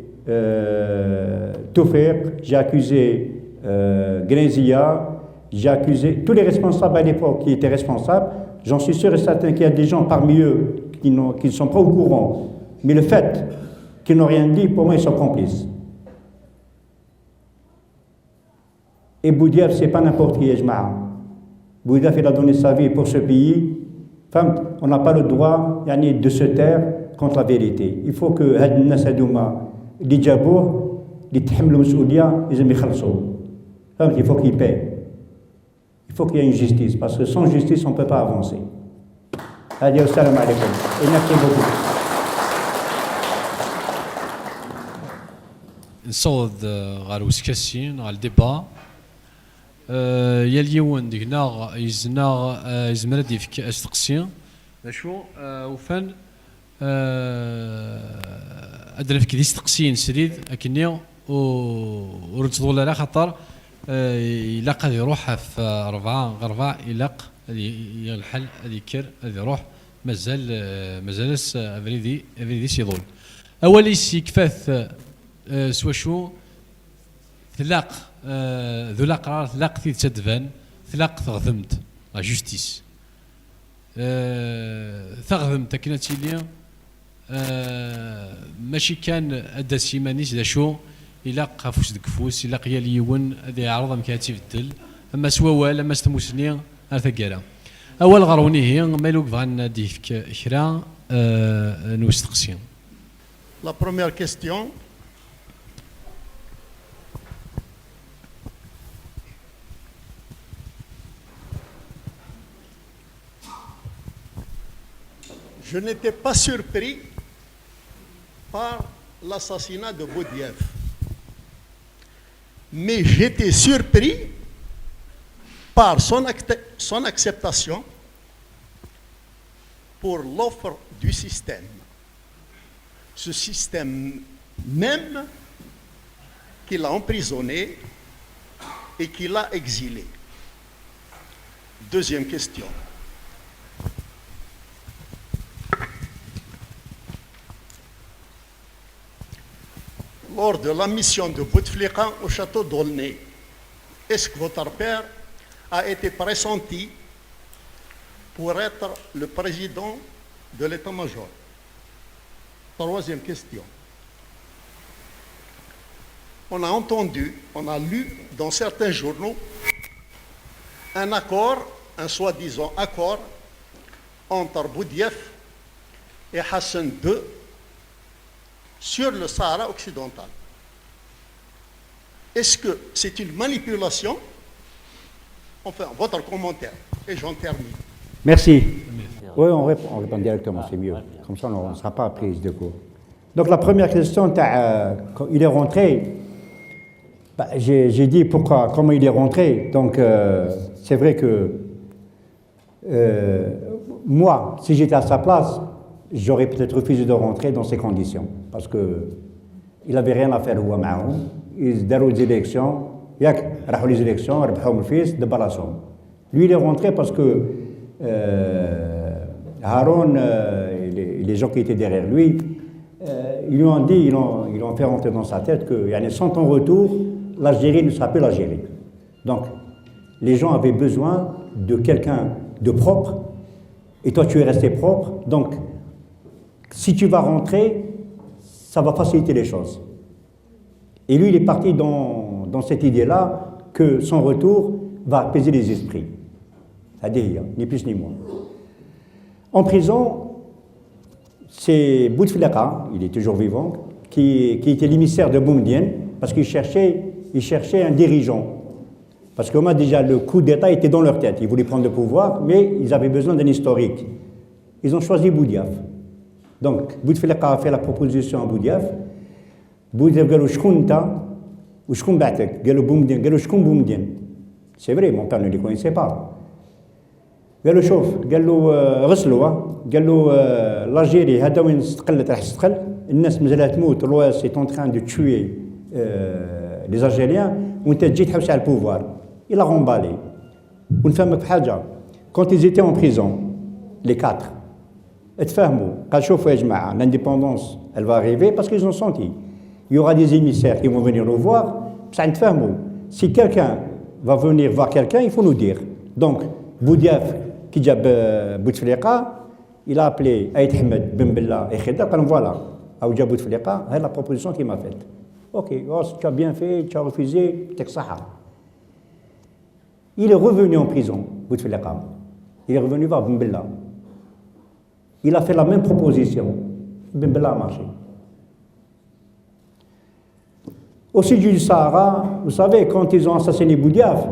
Toufer, j'ai accusé Grenzia, j'ai accusé tous les responsables à l'époque qui étaient responsables. J'en suis sûr et certain qu'il y a des gens parmi eux qui ne sont pas au courant. Mais le fait qu'ils n'ont rien dit, pour moi, ils sont complices. Et Boudiaf, ce n'est pas n'importe qui, Ejma'a. Boudiaf, il a donné sa vie pour ce pays. Enfin, on n'a pas le droit de se taire contre la vérité. Il faut que Had Nas Hadouma, les Djabour, les Tihmlou Msoulia, ils aiment il faut qu'ils paient. Il faut qu'il y ait une justice, parce que sans justice, on ne peut pas avancer. Adieu, salam alaikum. Et merci beaucoup. نصوض غير وسكاسين غير الديبا يا اليوم ديكنا يزمر ديفك استقسي شو وفن ادري فيك دي استقسين سريد اكني ورنت ولا لا خطر الا قد يروح في 4 يلاق هذه الحل هذه كر هذه يروح مازال افريدي سيظل اولي سي كفاث سوا شو ثلاق ذو لا قرار ثلاق في تدفن ثلاق تغذمت لا جوستيس تغذمت كنا تيلي ماشي كان ادا سيمانيس دا شو الا قافوس دكفوس الا قيا ليون هذا يعرض ام كاتيفدل اما سوا ولا ما استموسني ارثقاله اول غروني هي مالوك فان ديفك كرا نوستقسي. La première question. Je n'étais pas surpris par l'assassinat de Boudiaf, mais j'étais surpris par son acceptation pour l'offre du système. Ce système même qui l'a emprisonné et qui l'a exilé. Deuxième question. Lors de la mission de Bouteflika au château d'Aulnay, est-ce que votre père a été pressenti pour être le président de l'état-major? Troisième question. On a entendu, on a lu dans certains journaux un accord, un soi-disant accord entre Boudiaf et Hassan II sur le Sahara occidental. Est-ce que c'est une manipulation? Enfin, votre commentaire, et j'en termine. Merci. Oui, on répond directement, c'est mieux. Comme ça, on ne sera pas prise de cours. Donc, la première question, quand il est rentré, j'ai dit pourquoi, comment il est rentré. Donc, c'est vrai que moi, si j'étais à sa place, j'aurais peut-être refusé de rentrer dans ces conditions. Parce qu'il n'avait rien à faire, ils داروا des élections, راحوا les élections, ربحوا الفيس, débarrassons. Lui, il est rentré parce que Haroun, et les gens qui étaient derrière lui, ils lui ont dit, ils l'ont fait rentrer dans sa tête que sans ton retour, l'Algérie ne sera plus l'Algérie. Donc, les gens avaient besoin de quelqu'un de propre, et toi tu es resté propre, donc si tu vas rentrer, ça va faciliter les choses. Et lui, il est parti dans cette idée-là que son retour va apaiser les esprits. C'est-à-dire, ni plus ni moins. En prison, c'est Bouteflika, il est toujours vivant, qui était l'émissaire de Boumediene, parce qu'il cherchait un dirigeant. Parce que moi, déjà, le coup d'État était dans leur tête. Ils voulaient prendre le pouvoir, mais ils avaient besoin d'un historique. Ils ont choisi Boudiaf. Donc, Bouteflika a fait la proposition à Boudiaf. Boudiaf a dit شكون انت وشكون بعتك؟ قالوا بومدين، قالوا شكون بومدين؟ C'est vrai, mon père ne les connaissait pas. قال له شوف، قال له غسلوه، قال له l'Algérie هذا وين استقلت راح تستقل، الناس مازالها تموت، l'Ouest est en train de tuer les Algériens وانت تجي تحوس على البوفوار. Il a remballé. ونفهمك في حاجه، quand ils étaient en prison, les quatre, اتفاهموا، قال شوفوا يا جماعه l'indépendance elle va arriver parce qu'ils ont senti. Il y aura des émissaires qui vont venir nous voir, ça نتفاهموا. Si quelqu'un va venir voir quelqu'un, il faut nous dire. Donc, Boudiaf, qui جاب Bouteflika, il a appelé Aït Ahmed Ben Bella et Khedar, quand voilà, Aouja Bouteflika, c'est la proposition qu'il m'a faite. Ok, oh, tu as bien fait, tu as refusé, t'es que ça. Il est revenu en prison, Bouteflika. Il est revenu voir Ben Bella. Il a fait la même proposition. Ben Bella a marché. Au sud du Sahara, vous savez, quand ils ont assassiné Boudiaf,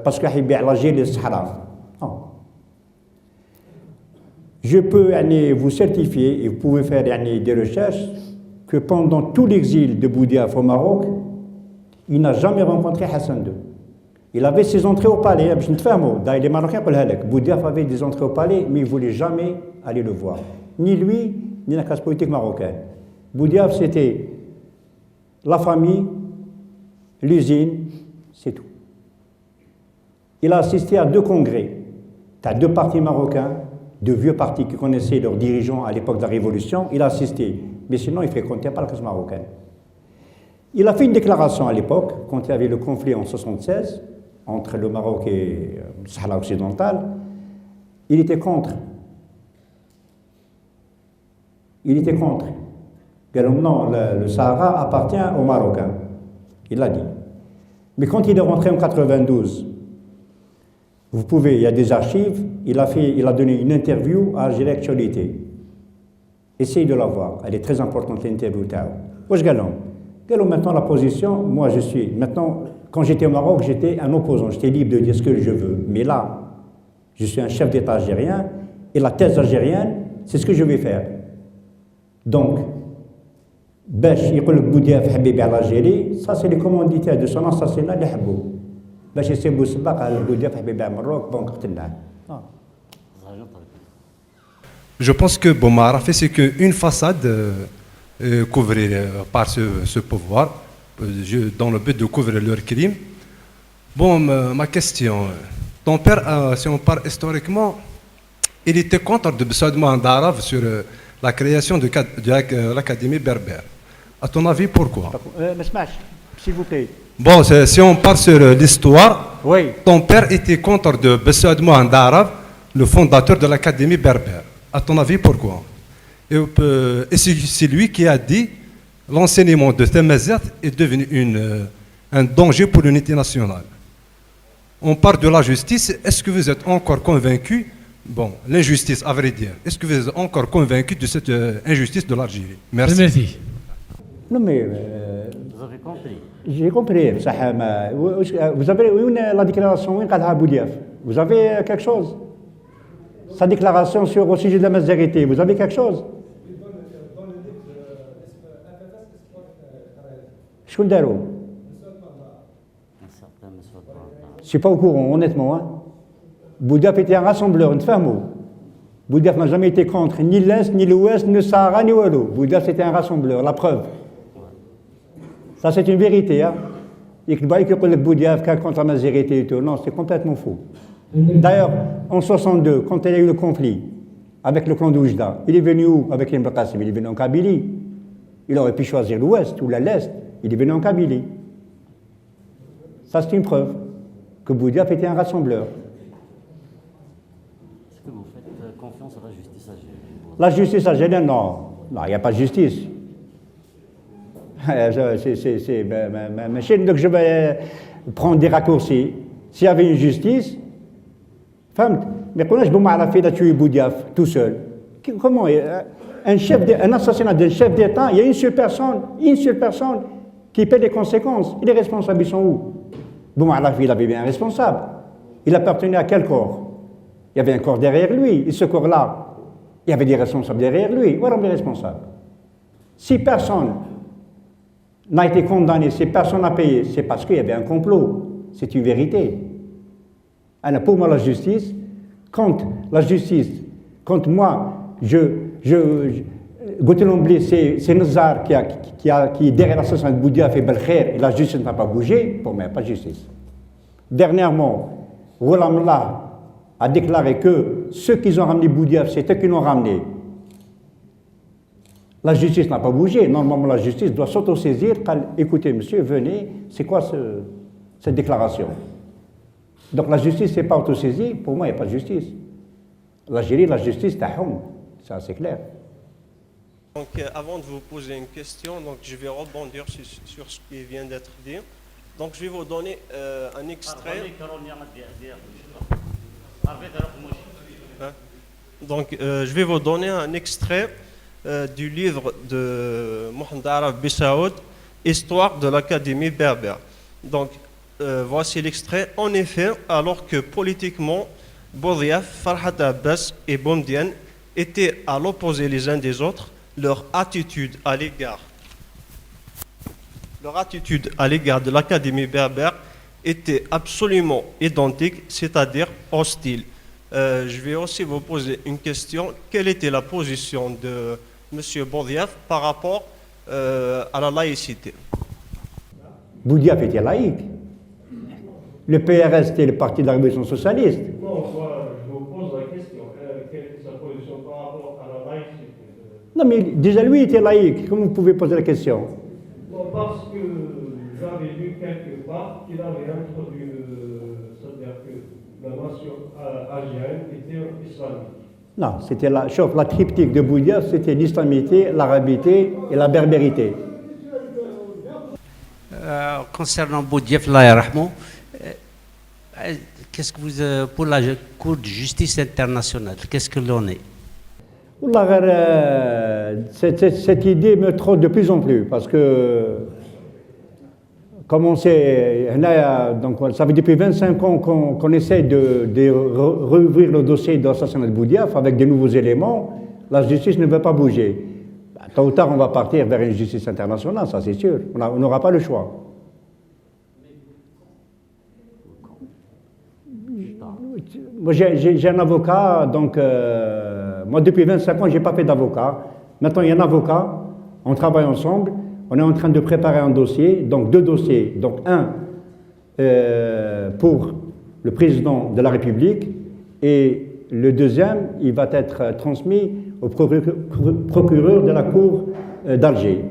parce qu'il y a l'Algérie et le Sahara. Non. Je peux vous certifier, et vous pouvez faire des recherches, que pendant tout l'exil de Boudiaf au Maroc, il n'a jamais rencontré Hassan II. Il avait ses entrées au palais, les Marocains, Boudiaf avait des entrées au palais, mais il ne voulait jamais aller le voir. Ni lui, ni la classe politique marocaine. Boudiaf, c'était la famille, l'usine, c'est tout. Il a assisté à 2 congrès. Tu as 2 partis marocains, 2 vieux partis qui connaissaient leurs dirigeants à l'époque de la Révolution. Il a assisté. Mais sinon, il ne fréquentait pas la classe marocaine. Il a fait une déclaration à l'époque, quand il y avait le conflit en 1976, entre le Maroc et le Sahara occidental. Il était contre. Il était contre. Non, le Sahara appartient aux Marocains. Il l'a dit. Mais quand il est rentré en 92, vous pouvez, il y a des archives, il a donné une interview à Algérie Actualité. Essayez de la voir, elle est très importante l'interview. Wesh Galon. Galon, maintenant la position, moi je suis, maintenant, quand j'étais au Maroc, j'étais un opposant, j'étais libre de dire ce que je veux. Mais là, je suis un chef d'État algérien, et la thèse algérienne, c'est ce que je vais faire. Donc, باش يقول لك بودياف حبيبي على الجيري ça c'est les commanditaires de son assassinat اللي حبوا باش يسيبوا السباق على بودياف حبيبي على المروك بون قتلناه. Je pense que Boumar a fait ce qu'une façade couverte par ce pouvoir dans le but de couvrir leurs crimes. Bon, ma question. Ton père, si on parle historiquement, il était contre le pseudonyme d'arabe sur la création de l'Académie berbère. À ton avis, pourquoi? S'il vous plaît. Bon, si on parle sur l'histoire, Oui. ton père était contre le pseudonyme d'arabe, le fondateur de l'Académie berbère. À ton avis, pourquoi? Et c'est lui qui a dit l'enseignement de Tamazight est devenu un danger pour l'unité nationale. On parle de la justice. Est-ce que vous êtes encore convaincu, bon, l'injustice à vrai dire, est-ce que vous êtes encore convaincu de cette injustice de l'Algérie? Merci. Non mais... Vous avez compris. J'ai compris. Vous avez la déclaration, vous avez quelque chose? Sa déclaration au sujet de la majorité, vous avez quelque chose? Je ne suis pas au courant, honnêtement. Hein. Boudiaf était un rassembleur, une femme. Boudiaf n'a jamais été contre ni l'Est, ni l'Ouest, ni le Sahara, ni Oualo. Boudiaf c'était un rassembleur, la preuve. Ça c'est une vérité. Hein. Il y a que Boudiaf contre la majorité et tout. Non, c'est complètement faux. D'ailleurs, en 62, quand il y a eu le conflit avec le clan d'Oujda, il est venu où avec Ibn Qassim? Il est venu en Kabylie. Il aurait pu choisir l'Ouest ou l'Est. Il est venu en Kabylie. Ça, c'est une preuve que Boudiaf était un rassembleur. Est-ce que vous faites confiance à la justice algérienne? La justice algérienne, non. Non, il n'y a pas de justice. Donc je vais prendre des raccourcis. S'il y avait une justice, mais quand je me tué Boudiaf tout seul, comment un assassinat d'un chef d'État, il y a une seule personne qui paie les conséquences. Et les responsables, ils sont où? Boumaalafi, il avait bien un responsable. Il appartenait à quel corps? Il y avait un corps derrière lui. Et ce corps-là, il y avait des responsables derrière lui. Voilà les responsables. Si personne n'a été condamné, si personne n'a payé, c'est parce qu'il y avait un complot. C'est une vérité. Alors pour moi, la justice, quand moi, Goutelomblé, c'est Nazar qui est derrière l'assassinat de Boudiaf et Belkhair, et la justice n'a pas bougé, pour moi, il n'y a pas de justice. Dernièrement, Roulamlah a déclaré que ceux qui ont ramené Boudiaf, c'est eux qui l'ont ramené. La justice n'a pas bougé. Normalement, la justice doit s'autosaisir. Écoutez, monsieur, venez, c'est quoi cette déclaration? Donc la justice n'est pas autosaisie, pour moi, il n'y a pas de justice. L'Algérie, la justice, ça c'est clair. Donc avant de vous poser une question, donc, je vais rebondir sur ce qui vient d'être dit. Donc je vais vous donner un extrait. Donc je vais vous donner un extrait du livre de Mohamed Araf Bissaoud, Histoire de l'Académie berbère. Donc voici l'extrait. En effet, alors que politiquement, Boudiaf, Farhat Abbas et Boumedienne étaient à l'opposé les uns des autres, leur attitude à l'égard de l'Académie berbère était absolument identique, c'est-à-dire hostile. Je vais aussi vous poser une question. Quelle était la position de M. Boudiaf par rapport à la laïcité? Boudiaf était laïque. Le PRS était le parti de la Révolution socialiste. Non, moi, je vous pose la question. Quelle est sa position par rapport à la laïcité? Non, mais déjà lui était laïque. Comment vous pouvez poser la question? Bon, parce que j'avais lu quelque part qu'il avait introduit, c'est-à-dire que la nation algérienne était islamique. Non, c'était la triptyque de Boudiaf, c'était l'islamité, l'arabité et la berbérité. Concernant Boudiaf, qu'est-ce que vous, pour la Cour de justice internationale, qu'est-ce que l'on est? Cette idée me trotte de plus en plus, parce que, comme on sait, donc, ça fait depuis 25 ans qu'on essaie de rouvrir le dossier de l'assassinat de Boudiaf avec de nouveaux éléments. La justice ne veut pas bouger. Tôt ou tard, on va partir vers une justice internationale, ça c'est sûr. On n'aura pas le choix. Moi, j'ai un avocat, donc moi depuis 25 ans, je n'ai pas fait d'avocat. Maintenant, il y a un avocat, on travaille ensemble, on est en train de préparer un dossier, donc deux dossiers. Donc un, pour le président de la République, et le deuxième, il va être transmis au procureur de la Cour d'Alger.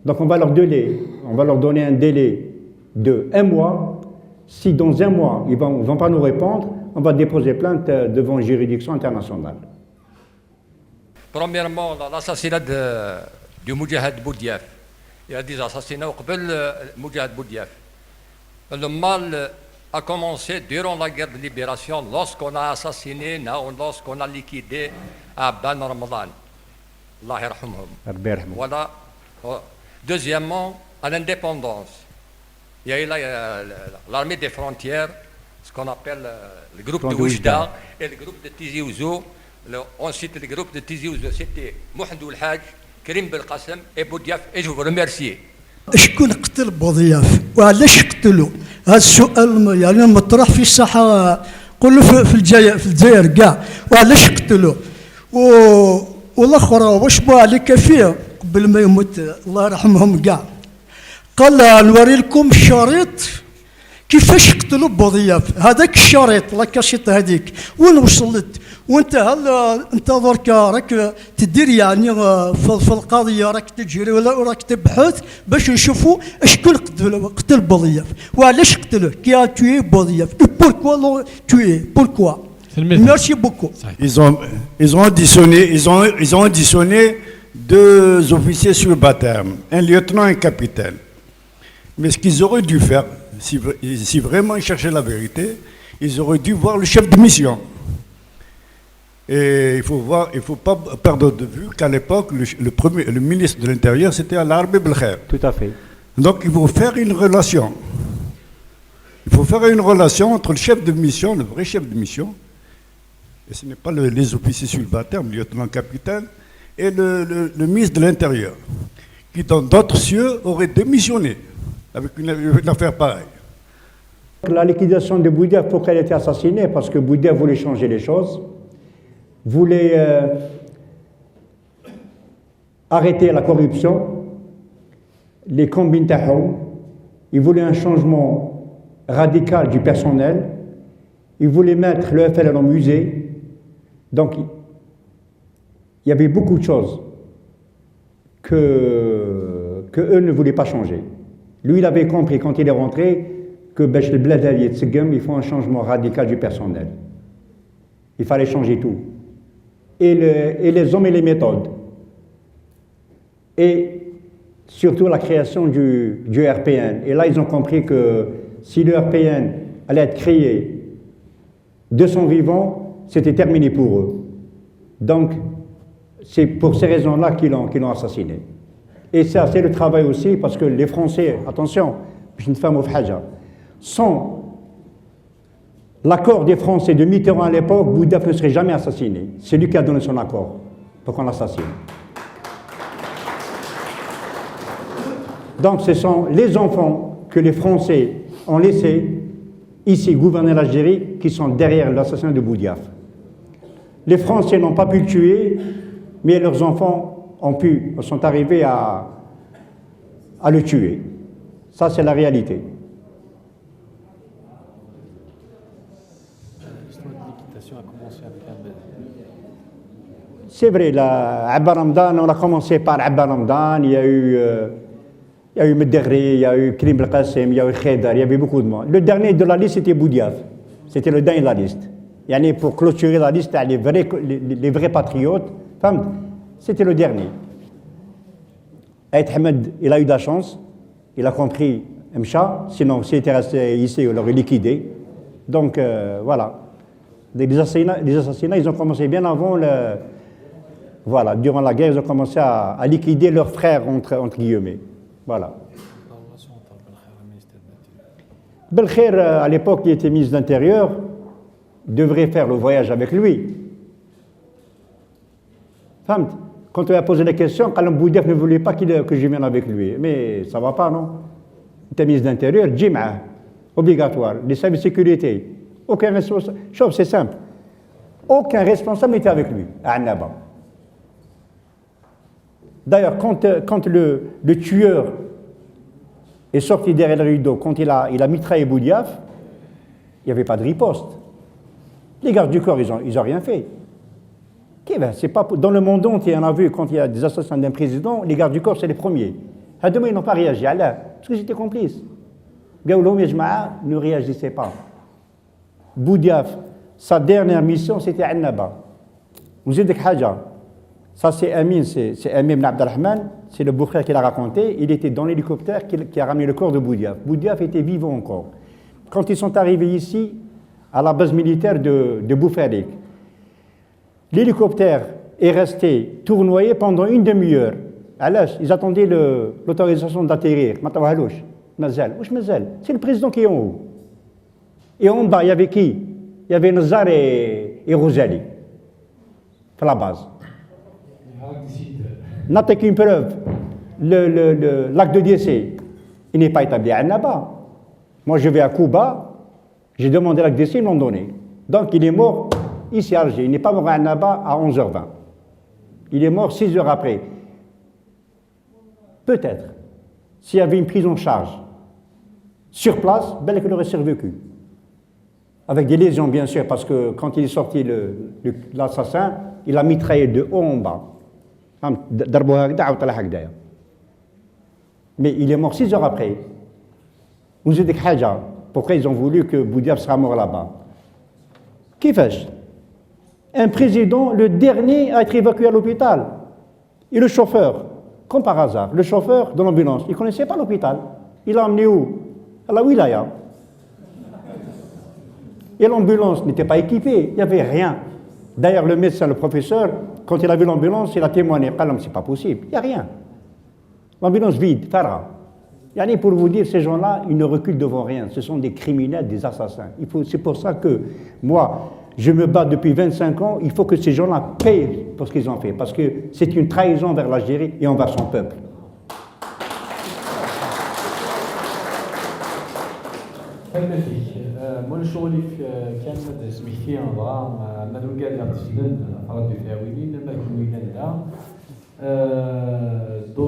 Donc on va leur donner un délai de 1 mois. Si dans 1 mois, ils ne vont pas nous répondre, on va déposer plainte devant une juridiction internationale. Premièrement, l'assassinat du Moudjahid Boudiaf. Il y a des assassinats au Moudjahid Boudiaf. Le mal a commencé durant la guerre de libération, lorsqu'on a assassiné, lorsqu'on a liquidé Abban Ramadan. Allah yarhamhum. Voilà. Deuxièmement, à l'indépendance, il y a eu l'armée des frontières, ce qu'on appelle le groupe de Oujda et le groupe de Tizi Ouzou. Ensuite, le groupe de Tizi Ouzou, c'était Mohamedou El Hadj, Karim Belkacem et Boudiaf, et je vous remercie. شكون قتل بوضياف وعلاش قتلوا؟ هذا السؤال يعني مطروح في الساحه قولوا في الجزائر كاع وعلاش قتلوا؟ والاخر واش بغى عليك فيه قبل ما يموت الله يرحمهم كاع قال نوري لكم الشريط كيفاش قتلوا بوضياف هذاك الشريط لا كاشيط هذيك وين وصلت وانت هل انت درك راك تدير يعني في القضيه راك تجري ولا راك تبحث باش نشوفوا شكون قتل بوضياف وعلاش قتلوه كي ا توي بوضياف اي بوركوا لو توي بوركوا ميرسي بوكو ils ont auditionné 2 officiers subalternes, un lieutenant et un capitaine. Mais ce qu'ils auraient dû faire, si vraiment ils cherchaient la vérité, ils auraient dû voir le chef de mission. Et il faut pas perdre de vue qu'à l'époque, le ministre de l'Intérieur, c'était Al-Arbi Belkhair. Tout à fait. Donc il faut faire une relation. Il faut faire une relation entre le chef de mission, le vrai chef de mission, et ce n'est pas les officiers subalternes, le lieutenant-capitaine, et le ministre de l'Intérieur, qui dans d'autres cieux aurait démissionné avec une affaire pareille. La liquidation de Boudiaf, pourquoi elle a été assassinée? Parce que Boudiaf voulait changer les choses, voulait arrêter la corruption, les combines tahom, il voulait un changement radical du personnel, il voulait mettre le FLN en musée. Donc il y avait beaucoup de choses que eux ne voulaient pas changer. Lui, il avait compris quand il est rentré que il faut un changement radical du personnel. Il fallait changer tout. Et les hommes et les méthodes. Et surtout la création du RPN. Et là, ils ont compris que si le RPN allait être créé de son vivant, c'était terminé pour eux. Donc, c'est pour ces raisons-là qu'ils l'ont assassiné. Et ça, c'est le travail aussi, parce que les Français, attention, sans l'accord des Français de Mitterrand à l'époque, Boudiaf ne serait jamais assassiné. C'est lui qui a donné son accord pour qu'on l'assassine. Donc ce sont les enfants que les Français ont laissés ici gouverner l'Algérie qui sont derrière l'assassinat de Boudiaf. Les Français n'ont pas pu le tuer, mais leurs enfants sont arrivés à le tuer. Ça, c'est la réalité. C'est vrai, Abba Ramadan, on a commencé par Abba Ramadan, il y a eu Medegri, il y a eu Karim Belkacem, il y a eu Khaïdar, il y avait beaucoup de monde. Le dernier de la liste, c'était Boudiaf. C'était le dernier de la liste. Pour clôturer la liste, les vrais patriotes, c'était le dernier. Aït Hamed, il a eu de la chance, il a compris Mcha, sinon s'il était resté ici, il l'aurait liquidé. Donc voilà. Les assassinats, ils ont commencé bien avant Voilà, durant la guerre, ils ont commencé à liquider leurs frères, entre guillemets. Voilà. Belkhair, à l'époque, il était ministre de l'Intérieur, devrait faire le voyage avec lui. Quand on lui a posé la question, Kalam Boudiaf ne voulait pas que je vienne avec lui. Mais ça ne va pas, non? Il était ministre de l'Intérieur, Jim'a, obligatoire, les services de sécurité. Aucun responsable, chose c'est simple. Aucun responsable n'était avec lui, à Annaba. D'ailleurs, quand le tueur est sorti derrière le rideau, quand il a mitraillé Boudiaf, il n'y avait pas de riposte. Les gardes du corps, ils ont rien fait. C'est pas, dans le monde entier, on a vu, quand il y a des assassinats d'un président, les gardes du corps, c'est les premiers. Demain, ils n'ont pas réagi. Parce que j'étais complice. Ne réagissez pas. Boudiaf, sa dernière mission, c'était Annaba. Vous êtes Haja. Ça, c'est Amin ibn Abdelrahman, c'est le beau-frère qui l'a raconté. Il était dans l'hélicoptère qui a ramené le corps de Boudiaf. Boudiaf était vivant encore. Quand ils sont arrivés ici, à la base militaire de Boufarik, l'hélicoptère est resté tournoyé pendant une demi-heure. Ils attendaient l'autorisation d'atterrir. C'est le président qui est en haut. Et en bas, il y avait qui? Il y avait Nazar et Rosali. À la base. N'attends qu'une preuve. L'acte de décès, il n'est pas établi à Annaba. Moi, je vais à Cuba, j'ai demandé l'acte de décès, ils m'ont donné. Donc, il est mort ici à Alger. Il n'est pas mort à Annaba à 11h20. Il est mort 6 heures après. Peut-être. S'il y avait une prise en charge sur place, bel qu'il aurait survécu. Avec des lésions, bien sûr, parce que quand il est sorti, l'assassin, il a mitraillé de haut en bas. Mais il est mort 6 heures après. Vous êtes Haja. Pourquoi ils ont voulu que Boudiaf sera mort là-bas? Qui fait? Un président, le dernier à être évacué à l'hôpital. Et le chauffeur, comme par hasard, le chauffeur de l'ambulance, il ne connaissait pas l'hôpital. Il l'a emmené où? À la wilaya. Et l'ambulance n'était pas équipée, il n'y avait rien. D'ailleurs, le médecin, le professeur, quand il a vu l'ambulance, il a témoigné. C'est pas possible, il n'y a rien. L'ambulance vide, Farah. Pour vous dire, ces gens-là, ils ne reculent devant rien. Ce sont des criminels, des assassins. C'est pour ça que moi, je me bats depuis 25 ans. Il faut que ces gens-là payent pour ce qu'ils ont fait. Parce que c'est une trahison vers l'Algérie et envers son peuple. moi شغلي كان سميتي نظام مادو كاع اللي غتسنن فرد الفاويين ما كنا لا دو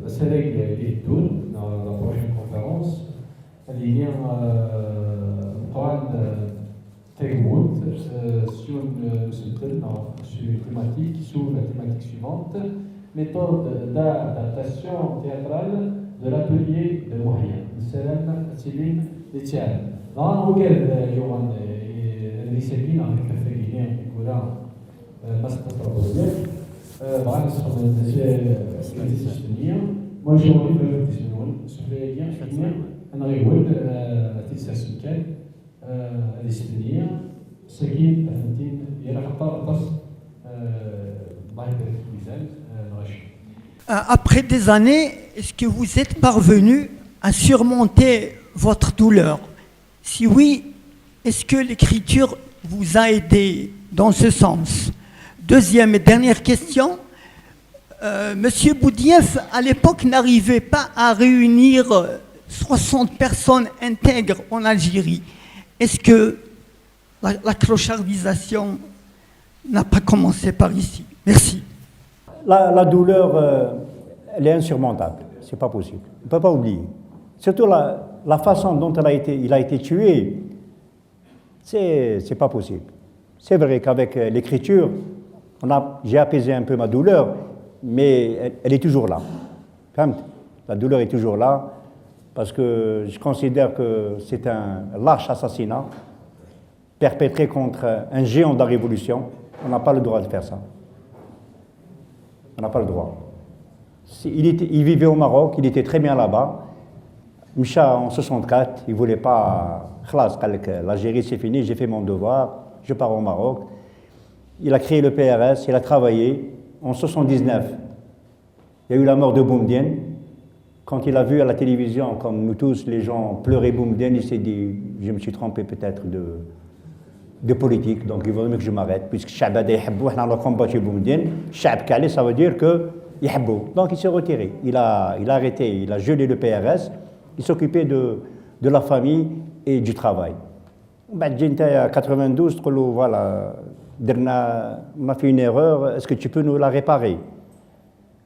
السنه اللي يدون لا بروشين كونفيرونس اللي هي قران تيموت sur une thématique sous la thématique suivante méthode d'adaptation théâtrale de l'atelier de Mouhia Salam Tilim Letial. Dans lequel il y aura des disciplines avec la féminine et voilà master proposé. Voilà ce qu'on a dit. Moi j'ai envie de le dire sur les liens finir un régul تسعة الاستنية سكين الفنتين يلا خطر بس الله يبارك في الميزان نغش. Après des années, est-ce que vous êtes parvenu à surmonter votre douleur? Si oui, est-ce que l'écriture vous a aidé dans ce sens? Deuxième et dernière question. Monsieur Boudiaf, à l'époque, n'arrivait pas à réunir 60 personnes intègres en Algérie. Est-ce que la clochardisation n'a pas commencé par ici? Merci. La douleur, elle est insurmontable. C'est pas possible. On ne peut pas oublier. Surtout la façon dont il a été tué, c'est pas possible. C'est vrai qu'avec l'écriture, j'ai apaisé un peu ma douleur, mais elle est toujours là. La douleur est toujours là, parce que je considère que c'est un lâche assassinat perpétré contre un géant de la Révolution. On n'a pas le droit de faire ça. On n'a pas le droit. Il vivait au Maroc, il était très bien là-bas. Micha, en 64, il ne voulait pas. L'Algérie, c'est fini, j'ai fait mon devoir, je pars au Maroc. Il a créé le PRS, il a travaillé. En 79, il y a eu la mort de Boumedienne. Quand il a vu à la télévision, comme nous tous, les gens pleuraient Boumedienne, il s'est dit, je me suis trompé peut-être de politique, donc il vaut mieux que je m'arrête, puisque Chabada Yhabou, on a combattu Boumedienne, Chab Kali, ça veut dire que Yhabou. Donc il s'est retiré, il a arrêté, il a gelé le PRS, il s'occupait de la famille et du travail. En 92, voilà, on a fait une erreur, est-ce que tu peux nous la réparer?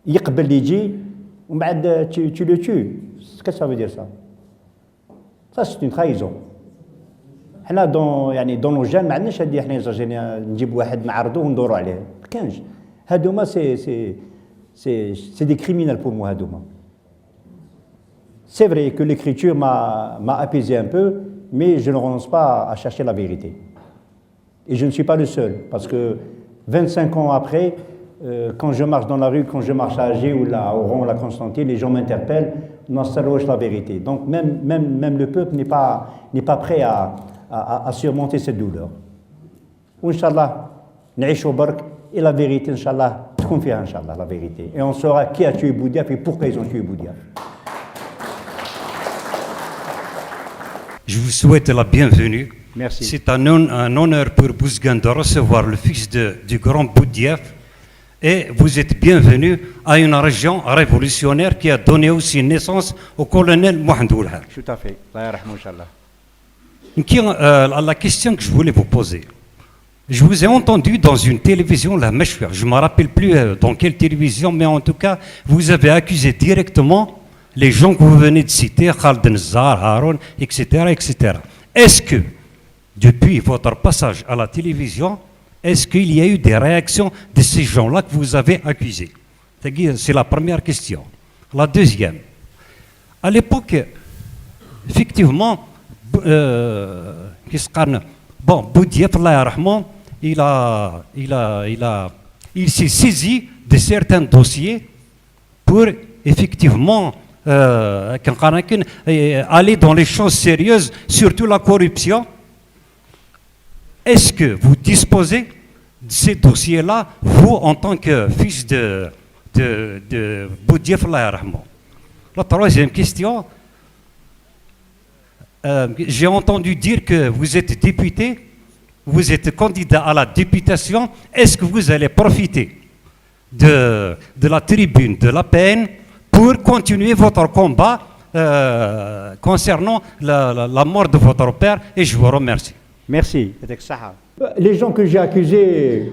يقبل يجي Tu le tues. Qu'est-ce que ça veut dire ça? Ça, c'est une trahison. حنا dans nos gènes ما عندناش هذه حنا زوجين نجيب واحد نعرضوه وندوروا عليه ما كانش هادوما c'est des criminels pour moi هادوما. C'est vrai que l'écriture m'a apaisé un peu, mais je ne renonce pas à chercher la vérité. Et je ne suis pas le seul, parce que 25 ans après, quand je marche dans la rue, quand je marche à Alger ou là, au Oran ou à la Constantine, les gens m'interpellent, non, ça louche la vérité. Donc même le peuple n'est pas prêt à surmonter cette douleur. Inch'Allah, n'aïchou bark, et la vérité, Inch'Allah, confie Inch'Allah, la vérité. Et on saura qui a tué Boudiaf et pourquoi ils ont tué Boudiaf. Je vous souhaite la bienvenue. Merci. C'est un honneur pour Bouzgan de recevoir le fils du grand Boudiaf. Et vous êtes bienvenu à une région révolutionnaire qui a donné aussi naissance au colonel Mohamed Oulhar. Tout à fait. Inch'Allah. La question que je voulais vous poser. Je vous ai entendu dans une télévision, la Meshwer. Je ne me rappelle plus dans quelle télévision, mais en tout cas, vous avez accusé directement les gens que vous venez de citer, Khaled Nzar, Haroun, etc., etc. Est-ce que, depuis votre passage à la télévision, est-ce qu'il y a eu des réactions de ces gens-là que vous avez accusés? C'est la première question. La deuxième, à l'époque, effectivement, Boudiaf, il s'est saisi de certains dossiers pour effectivement aller dans les choses sérieuses, surtout la corruption. Est-ce que vous disposez de ces dossiers-là, vous, en tant que fils de Boudiaf? La troisième question, j'ai entendu dire que vous êtes député, vous êtes candidat à la députation. Est-ce que vous allez profiter de la tribune de la peine pour continuer votre combat concernant la mort de votre père? Et je vous remercie. Merci. Les gens que j'ai accusés,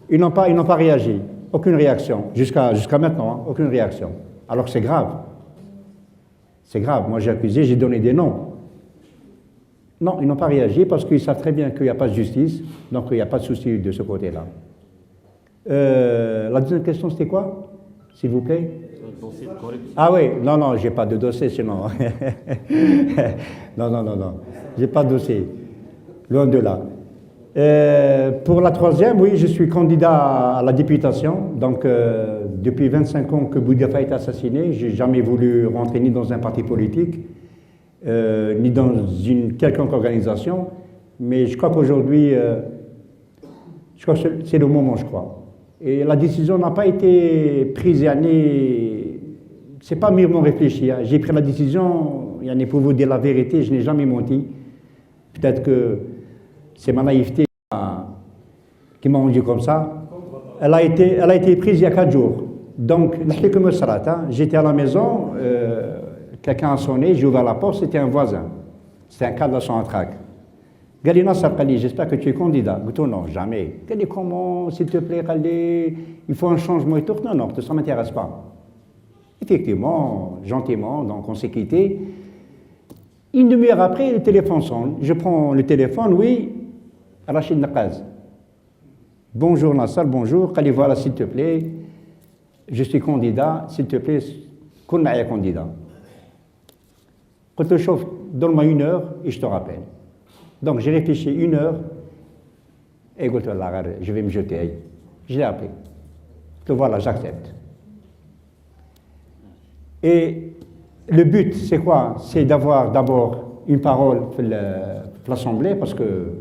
ils n'ont pas réagi. Aucune réaction. Jusqu'à maintenant, hein, aucune réaction. Alors que c'est grave. C'est grave. Moi, j'ai accusé, j'ai donné des noms. Non, ils n'ont pas réagi parce qu'ils savent très bien qu'il n'y a pas de justice. Donc, il n'y a pas de souci de ce côté-là. La deuxième question, c'était quoi? S'il vous plaît? Ah oui, non, j'ai pas de dossier sinon. non. J'ai pas de dossier. Loin de là. Pour la troisième, oui, je suis candidat à la députation. Donc, depuis 25 ans que Boudiaf a été assassiné, je n'ai jamais voulu rentrer ni dans un parti politique, ni dans une quelconque organisation. Mais je crois qu'aujourd'hui, c'est le moment, je crois. Et la décision n'a pas été prise, c'est pas mûrement réfléchi. Hein. J'ai pris la décision, pour vous dire la vérité, je n'ai jamais menti. Peut-être que c'est ma naïveté qui m'a rendu comme ça. Elle a été prise il y a 4 jours. Donc, j'étais à la maison, quelqu'un a sonné, j'ai ouvert la porte, c'était un voisin. C'était un cadre de la Sonatrach. قال لي ناصر قال لي j'espère que tu es candidat. قلت له non, jamais. قال لي comment, s'il te plaît, قال لي il faut un changement et tout. Non, ça ne m'intéresse pas. Effectivement, gentiment, donc on s'est quitté. Une demi-heure après, le téléphone sonne. Je prends le téléphone, oui, Rachid Naqaz. Bonjour Nassar, bonjour. قال لي voilà, s'il te plaît, je suis candidat, s'il te plaît, كون معايا candidat. قلت له شوف, donne-moi 1 heure et je te rappelle. Donc j'ai réfléchi 1 heure et je vais me jeter. Je l'ai appelé. Que voilà, j'accepte. Et le but, c'est quoi? C'est d'avoir d'abord une parole pour l'Assemblée, parce que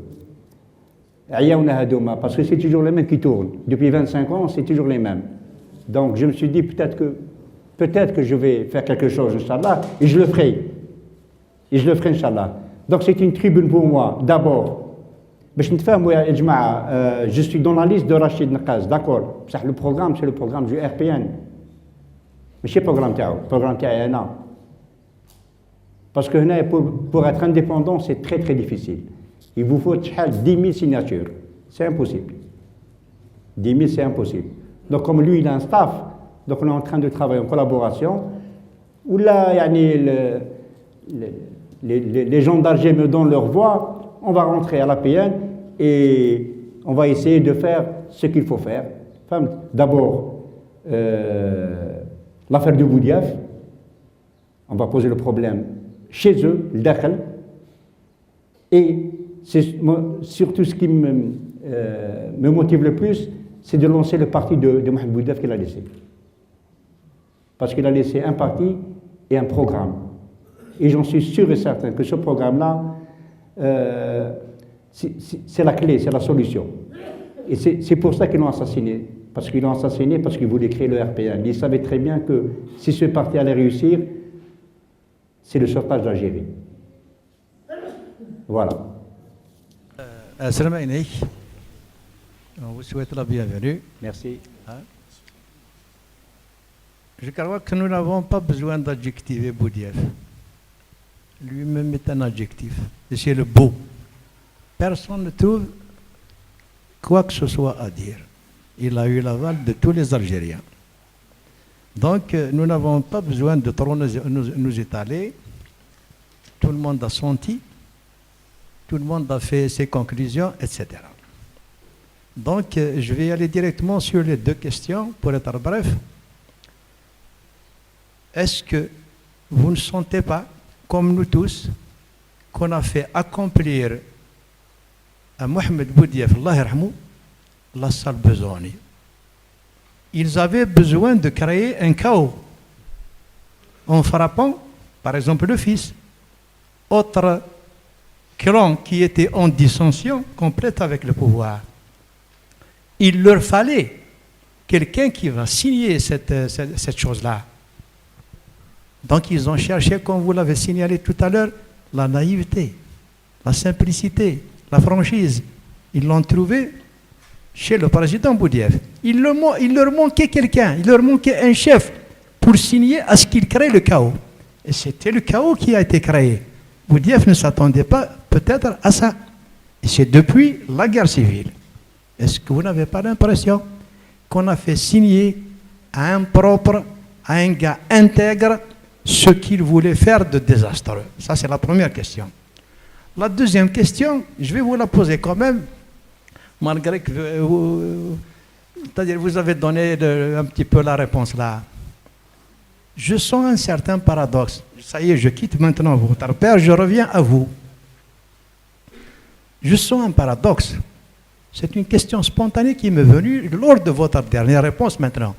c'est toujours les mêmes qui tournent. Depuis 25 ans, c'est toujours les mêmes. Donc je me suis dit peut-être que je vais faire quelque chose, Inch'Allah, et je le ferai. Inch'Allah. Donc c'est une tribune pour moi, d'abord. Je suis dans la liste de Rachid Naqaz, d'accord. Le programme, c'est le programme du RPN. Mais c'est le programme تاعي أنا. Parce que pour être indépendant, c'est très très difficile. Il vous faut 10 000 signatures. C'est impossible. 10 000, c'est impossible. Donc comme lui, il a un staff, Donc on est en train de travailler en collaboration. Où là, yani, les gens d'Alger me donnent leur voix, on va rentrer à l'APN et on va essayer de faire ce qu'il faut faire. Enfin, d'abord, l'affaire de Boudiaf, on va poser le problème chez eux, le dakhel, et c'est surtout ce qui me motive le plus, c'est de lancer le parti de Mohamed Boudiaf qu'il a laissé. Parce qu'il a laissé un parti et un programme. Et j'en suis sûr et certain que ce programme-là, c'est la clé, c'est la solution. Et c'est pour ça qu'ils l'ont assassiné. Parce qu'ils l'ont assassiné, parce qu'ils voulaient créer le RPN. Ils savaient très bien que si ce parti allait réussir, c'est le sauvetage d'Algérie. Voilà. Assalamu alaikum. On vous souhaite la bienvenue. Merci. Je crois que nous n'avons pas besoin d'adjectiver Boudiaf. Lui-même est un adjectif. Et c'est le beau. Personne ne trouve quoi que ce soit à dire. Il a eu l'aval de tous les Algériens. Donc, nous n'avons pas besoin de trop nous étaler. Tout le monde a senti, tout le monde a fait ses conclusions, etc. Donc, je vais aller directement sur les deux questions, pour être bref. Est-ce que vous ne sentez pas, comme nous tous, qu'on a fait accomplir à Mohamed Boudiaf, Allah yarhamou, la sale besogne? Ils avaient besoin de créer un chaos en frappant, par exemple, le fils. Autre clan qui était en dissension complète avec le pouvoir. Il leur fallait quelqu'un qui va signer cette chose-là. Donc ils ont cherché, comme vous l'avez signalé tout à l'heure, la naïveté, la simplicité, la franchise. Ils l'ont trouvé chez le président Boudiaf. Il leur manquait quelqu'un, il leur manquait un chef pour signer à ce qu'il crée le chaos. Et c'était le chaos qui a été créé. Boudiaf ne s'attendait pas peut-être à ça. Et c'est depuis la guerre civile. Est-ce que vous n'avez pas l'impression qu'on a fait signer à un propre, à un gars intègre, ce qu'il voulait faire de désastreux? Ça, c'est la première question. La deuxième question, je vais vous la poser quand même, malgré que c'est-à-dire vous avez donné un petit peu la réponse là. Je sens un certain paradoxe. Ça y est, je quitte maintenant votre père, je reviens à vous. Je sens un paradoxe. C'est une question spontanée qui m'est venue lors de votre dernière réponse maintenant.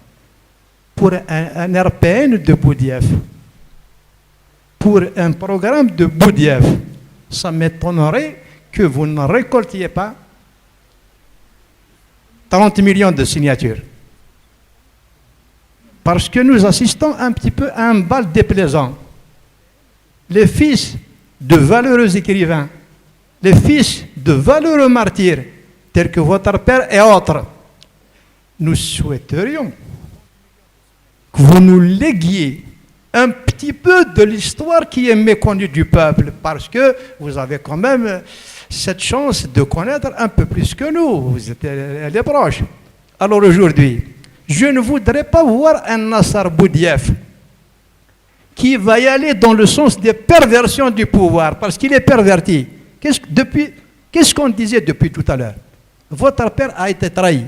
Pour un RPN de Boudiaf, pour un programme de Boudiaf, ça m'étonnerait que vous ne récoltiez pas 30 millions de signatures. Parce que nous assistons un petit peu à un bal déplaisant. Les fils de valeureux écrivains, les fils de valeureux martyrs, tels que votre père et autres, nous souhaiterions que vous nous léguiez un petit peu de l'histoire qui est méconnue du peuple, parce que vous avez quand même cette chance de connaître un peu plus que nous, vous êtes les proches. Alors aujourd'hui, je ne voudrais pas voir un Nassar Boudiaf qui va y aller dans le sens des perversions du pouvoir, parce qu'il est perverti. Qu'est-ce qu'on disait depuis tout à l'heure? Votre père a été trahi.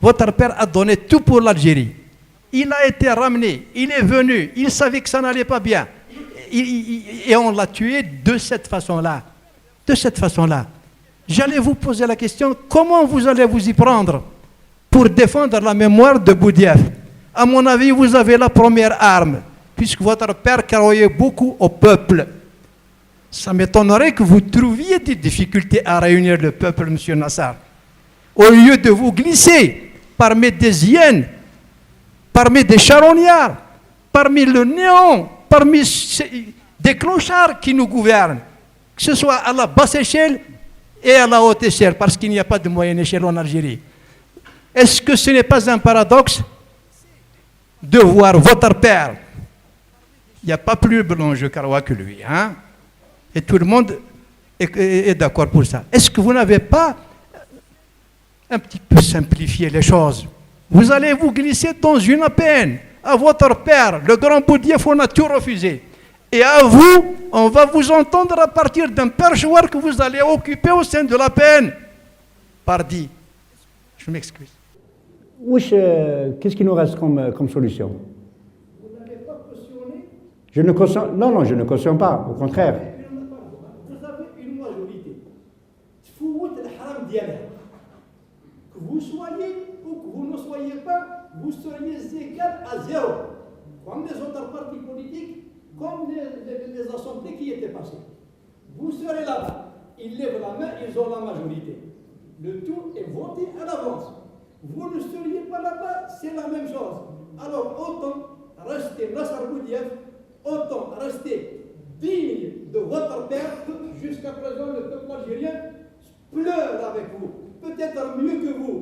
Votre père a donné tout pour l'Algérie. Il a été ramené, il est venu, il savait que ça n'allait pas bien. Et on l'a tué de cette façon-là. De cette façon-là. J'allais vous poser la question, comment vous allez vous y prendre pour défendre la mémoire de Boudiaf? À mon avis, vous avez la première arme, puisque votre père croyait beaucoup au peuple. Ça m'étonnerait que vous trouviez des difficultés à réunir le peuple, M. Nassar. Au lieu de vous glisser parmi des hyènes, parmi des charognards, parmi le néant, parmi des clochards qui nous gouvernent, que ce soit à la basse échelle et à la haute échelle, parce qu'il n'y a pas de moyenne échelle en Algérie. Est-ce que ce n'est pas un paradoxe de voir votre père? Il n'y a pas plus blanc, je crois, que lui, hein? Et tout le monde est d'accord pour ça. Est-ce que vous n'avez pas un petit peu simplifié les choses Vous allez vous glisser dans une peine. À votre père, le grand Boudiaf, on a tout refusé. Et à vous, on va vous entendre à partir d'un perchoir que vous allez occuper au sein de la peine. Pardi. Je m'excuse. Qu'est-ce qui nous reste comme solution? Vous n'avez pas cautionné. Je ne cautionne, non, je ne cautionne pas, au contraire. Vous avez une majorité. Que vous soyez ou que vous ne soyez pas, vous seriez égal à zéro. Comme les autres partis politiques, comme les assemblées qui étaient passées. Vous serez là-bas. Ils lèvent la main, ils ont la majorité. Le tout est voté à l'avance. Vous ne seriez pas là-bas, c'est la même chose. Alors autant rester Nasser Boudiaf, autant rester digne de votre père, que jusqu'à présent le peuple algérien pleure avec vous. Peut-être mieux que vous.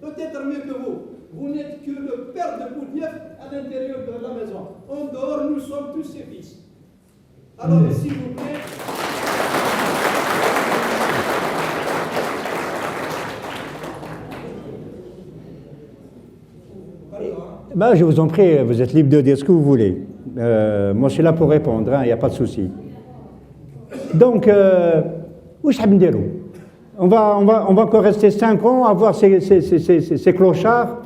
Peut-être mieux que vous. Vous n'êtes que le père de Boudiaf à l'intérieur de la maison. En dehors, nous sommes tous ses fils. Alors, s'il vous plaît. Ben, je vous en prie, vous êtes libre de dire ce que vous voulez. Moi, je suis là pour répondre, il n'y a pas de souci. Donc, où je on va encore rester 5 ans à voir ces clochards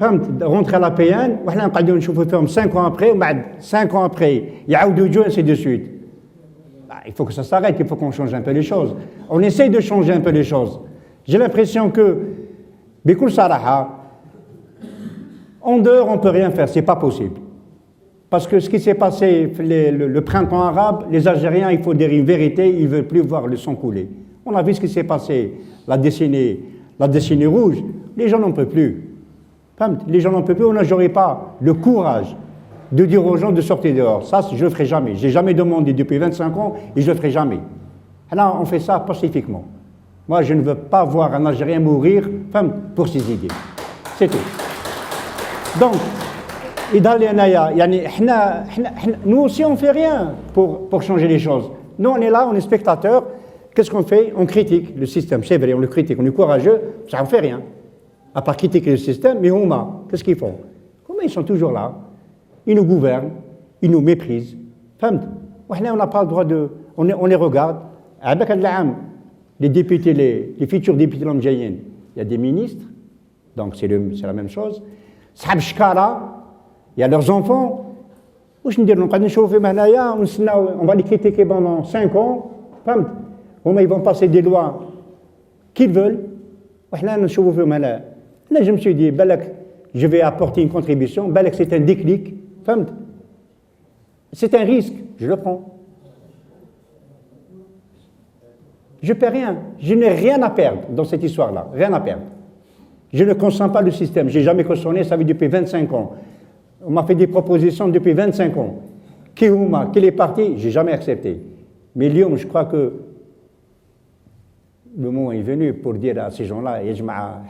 rentrer à la PN, on va nous faire 5 ans après, 5 ans après, il y a et ainsi de suite. Il faut que ça s'arrête, il faut qu'on change un peu les choses. On essaye de changer un peu les choses. J'ai l'impression que, Bikoul Saraha, en dehors, on ne peut rien faire, ce n'est pas possible. Parce que ce qui s'est passé le printemps arabe, les Algériens, il faut dire une vérité, ils ne veulent plus voir le sang couler. On a vu ce qui s'est passé, la décennie rouge, les gens n'en peuvent plus. Les gens n'en peuvent plus, on n'aurait pas le courage de dire aux gens de sortir dehors. Ça, je ne le ferai jamais. Je n'ai jamais demandé depuis 25 ans et je ne le ferai jamais. Alors, on fait ça pacifiquement. Moi, je ne veux pas voir un Algérien mourir pour ses idées. C'est tout. Donc, nous aussi on ne fait rien pour changer les choses. Nous on est là, on est spectateurs. Qu'est-ce qu'on fait? On critique le système, c'est vrai, on le critique, on est courageux, ça ne fait rien. À part critiquer le système, mais qu'est-ce qu'ils font? Comment ils sont toujours là? Ils nous gouvernent, ils nous méprisent. On n'a pas le droit de... On les regarde. Les députés, les futurs députés l'Amjaïen, il y a des ministres, donc c'est la même chose. Il y a leurs enfants. On va les critiquer pendant 5 ans. Ils vont passer des lois qu'ils veulent. Là, je me suis dit, je vais apporter une contribution. C'est un déclic. C'est un risque, je le prends. Je ne perds rien. Je n'ai rien à perdre dans cette histoire-là. Rien à perdre. Je ne consens pas le système. Je n'ai jamais cautionné, ça fait depuis 25 ans. On m'a fait des propositions depuis 25 ans. Quel est parti, je n'ai jamais accepté. Mais Lyon, je crois que le moment est venu pour dire à ces gens-là,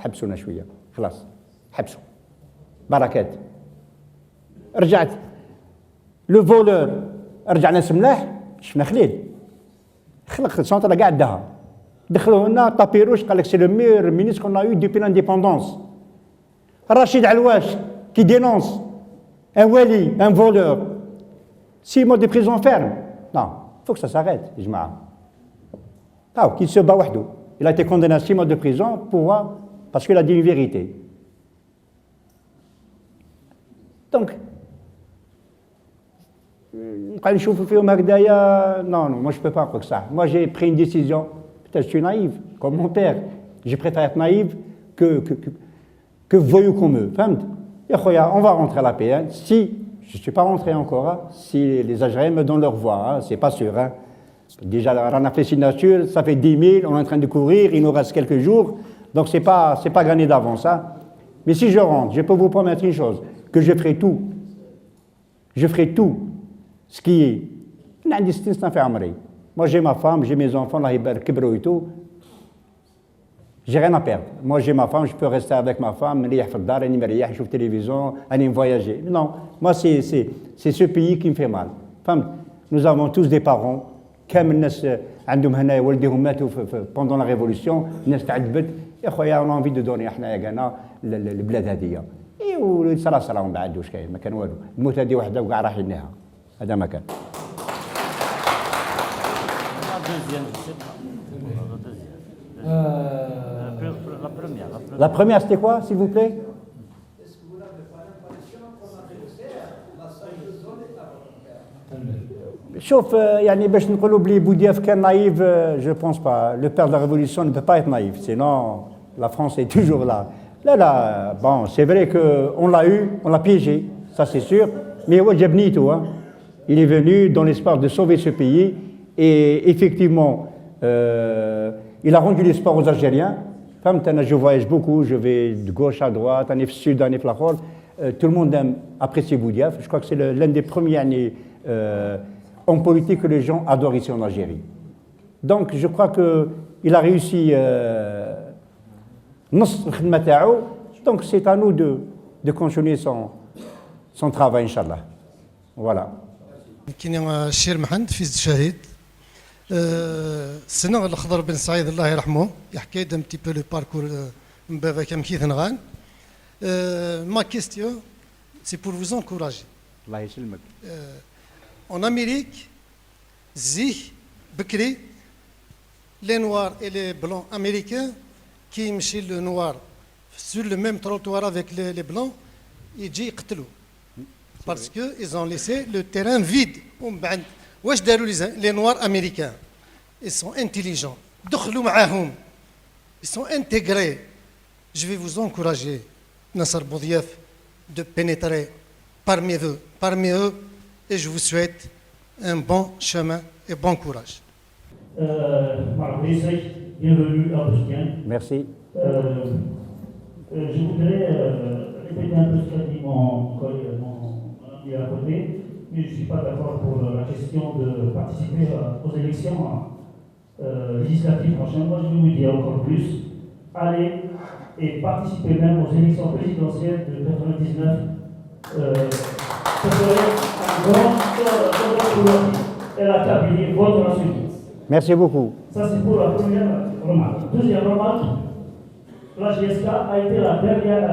habsouna chouya. Khalas. Habsou. Barakat. رجعت. Le voleur. رجعنا سملاح. شفنا خليل. خلق السنتر قاعد دها. دخلوا هنا طابيروش قال لك سي لو ميور مينيستر كون ا يو دوبي لانديبوندونس. رشيد علواش qui dénonce un wali, un voleur, 6 mois de prison ferme. Non, il faut que ça s'arrête, Ijma'a. Qu'il se bat wahdo. Il a été condamné à 6 mois de prison parce qu'il a dit une vérité. Donc, non, moi je ne peux pas croire que ça. Moi j'ai pris une décision, peut-être je suis naïf, comme mon père. Je préfère être naïf que voyou comme eux. On va rentrer à la PN. Si, je ne suis pas rentré encore, si les Algériens me donnent leur voix, c'est pas sûr. Déjà, on a fait signature, ça fait 10 000, on est en train de courir, il nous reste quelques jours, donc c'est pas gagné d'avance. Mais si je rentre, je peux vous promettre une chose, que je ferai tout. Je ferai tout ce qui est. Moi j'ai ma femme, j'ai mes enfants, et tout. J'ai rien à perdre. Moi, j'ai ma femme, je peux rester avec ma femme, aller à la télévision, je télévision, aller voyager. Non, moi, c'est ce pays qui me fait mal. Nous avons tous des parents, pendant la Révolution, يا خويا اون انفي دو دوني حنايا كانا البلاد هذيا اي صرا من بعد واش كاين ما كان والو الموت هذه وحده وكاع رايحين لها هذا ما كان La première, c'était quoi, s'il vous plaît? شوف يعني باش نقولوا بلي بودياف كان naïf, je pense pas. Le père de la révolution ne peut pas être naïf, sinon la France est toujours là. Là, bon, c'est vrai qu'on l'a eu, on l'a piégé, ça c'est sûr, mais Wajabnito, hein, il est venu dans l'espoir de sauver ce pays, et effectivement, il a rendu l'espoir aux Algériens. Je voyage beaucoup, je vais de gauche à droite, en sud, en Iflahor. Tout le monde aime apprécier Boudiaf. Je crois que c'est l'un des premiers années en politique que les gens adorent ici en Algérie. Donc je crois qu'il a réussi. Donc c'est à nous de continuer son travail, Inch'Allah. Voilà. كاين الشير محمد في الشهيد السنة الخضر بن سعيد الله يرحمه يحكي d'un petit peu le parcours مبابا كم كي ثنغان ma question c'est pour vous encourager الله يسلمك en Amérique زيه بكري les noirs et les blancs américains qui يمشي le noir sur le même trottoir avec les blancs يجي يقتلوا parce qu'ils ont laissé le terrain vide. واش داروا les noirs américains? Ils sont intelligents. دخلوا معاهم. Ils sont intégrés. Je vais vous encourager, Nasser Boudiaf, de pénétrer parmi eux, et je vous souhaite un bon chemin et bon courage. Bienvenue à Bousguin. Merci. Je voudrais répéter un peu ce qu'a dit mon collègue, qui est à côté, mais je ne suis pas d'accord pour la question de participer aux élections législatives prochaines. Moi, je vais vous dire encore plus, allez et participez même aux élections présidentielles de 99. Ce serait un grand pour et la Kabylie vote ensuite. Merci beaucoup. Ça, c'est pour la première remarque. Deuxième remarque, la GSK a été la première,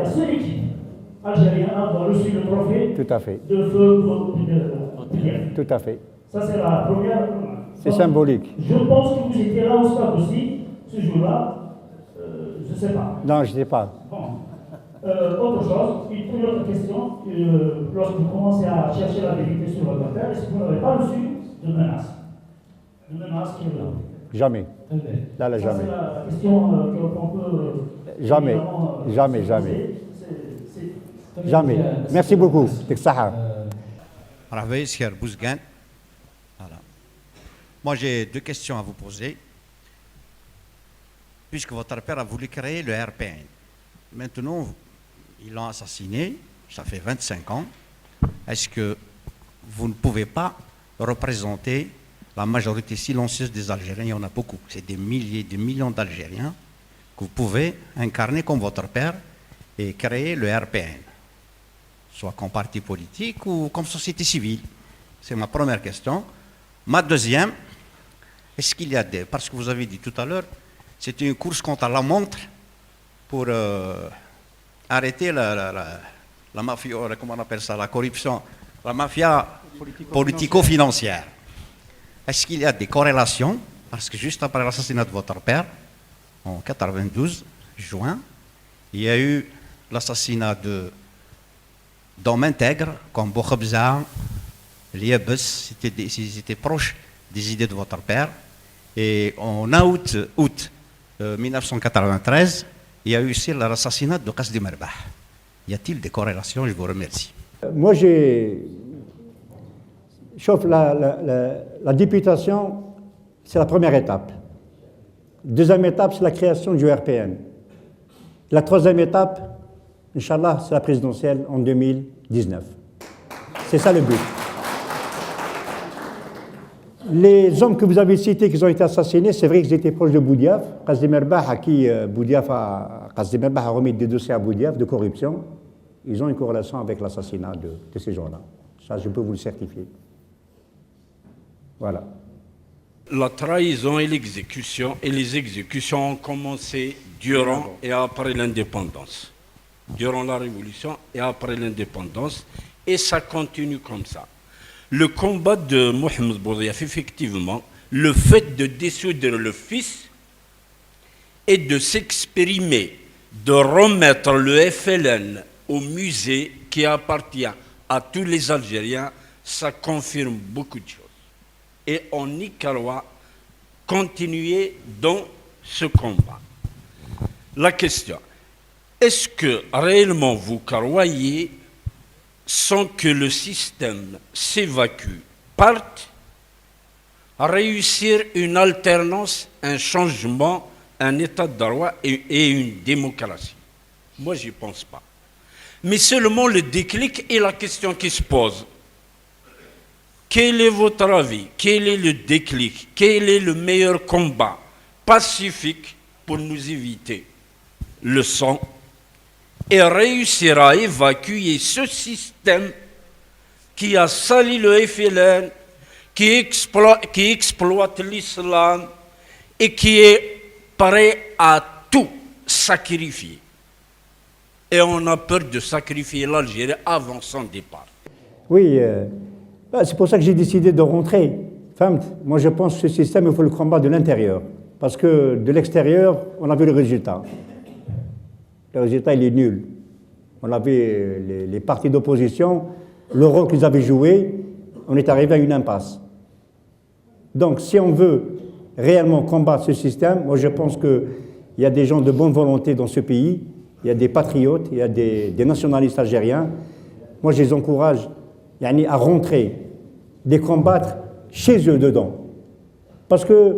la seule équipe algérien a reçu le trophée Tout à fait. de feu Boudiaf. Tout à fait. Ça, c'est la première. C'est symbolique. Je pense que vous étiez là au stade aussi, ce jour-là. Je ne sais pas. Non, je ne sais pas. Bon. Autre chose, une autre question. Lorsque vous commencez à chercher la vérité sur votre affaire, est-ce que vous n'avez pas reçu de menaces? De menaces qui est là? Jamais. Là, ça, jamais. C'est la question qu'on peut. Jamais. Jamais, jamais. Jamais. Merci beaucoup. Voilà. Moi, j'ai deux questions à vous poser. Puisque votre père a voulu créer le RPN, maintenant, ils l'ont assassiné, ça fait 25 ans. Est-ce que vous ne pouvez pas représenter la majorité silencieuse des Algériens? Il y en a beaucoup. C'est des milliers, des millions d'Algériens que vous pouvez incarner comme votre père et créer le RPN, soit comme parti politique ou comme société civile. C'est ma première question. Ma deuxième, est-ce qu'il y a des... Parce que vous avez dit tout à l'heure, c'était une course contre la montre pour arrêter la mafia, comment on appelle ça, la corruption, la mafia politico-financière. Est-ce qu'il y a des corrélations? Parce que juste après l'assassinat de votre père, en 92, juin, il y a eu l'assassinat d'hommes intègres comme Boukhebza, Liebes, c'était proche des idées de votre père. Et en août 1993, il y a eu aussi l'assassinat de Qasdi Merbah. Y a-t-il des corrélations? Je vous remercie. Moi, Sauf la députation, c'est la première étape. Deuxième étape, c'est la création du RPN. La troisième étape, Inch'Allah, c'est la présidentielle en 2019. C'est ça le but. Les hommes que vous avez cités qui ont été assassinés, c'est vrai qu'ils étaient proches de Boudiaf. Qasdi Merbah, à qui Qasdi Merbah a remis des dossiers à Boudiaf de corruption. Ils ont une corrélation avec l'assassinat de ces gens-là. Ça, je peux vous le certifier. Voilà. la trahison et l'exécution, et les exécutions ont commencé durant et après l'indépendance. Durant la Révolution et après l'indépendance, et ça continue comme ça. Le combat de Mohamed Boudiaf, effectivement, le fait de dissoudre le fils et de s'exprimer, de remettre le FLN au musée qui appartient à tous les Algériens, ça confirme beaucoup de choses. Et on Nicaragua, continuer dans ce combat. La question, est-ce que réellement vous croyez, sans que le système s'évacue, parte, réussir une alternance, un changement, un état de droit et une démocratie? Moi, j'y pense pas. Mais seulement le déclic est la question qui se pose. Quel est votre avis? Quel est le déclic? Quel est le meilleur combat pacifique pour nous éviter le sang et réussir à évacuer ce système qui a sali le FLN, qui exploite l'islam et qui est prêt à tout sacrifier? Et on a peur de sacrifier l'Algérie avant son départ. Oui, c'est pour ça que j'ai décidé de rentrer. Moi, je pense que ce système, il faut le combattre de l'intérieur. Parce que de l'extérieur, on a vu le résultat. Le résultat, il est nul. On a vu les partis d'opposition, le rôle qu'ils avaient joué, on est arrivé à une impasse. Donc, si on veut réellement combattre ce système, moi, je pense qu'il y a des gens de bonne volonté dans ce pays, il y a des patriotes, il y a des nationalistes algériens. Moi, je les encourage à rentrer, les combattre chez eux dedans. Parce que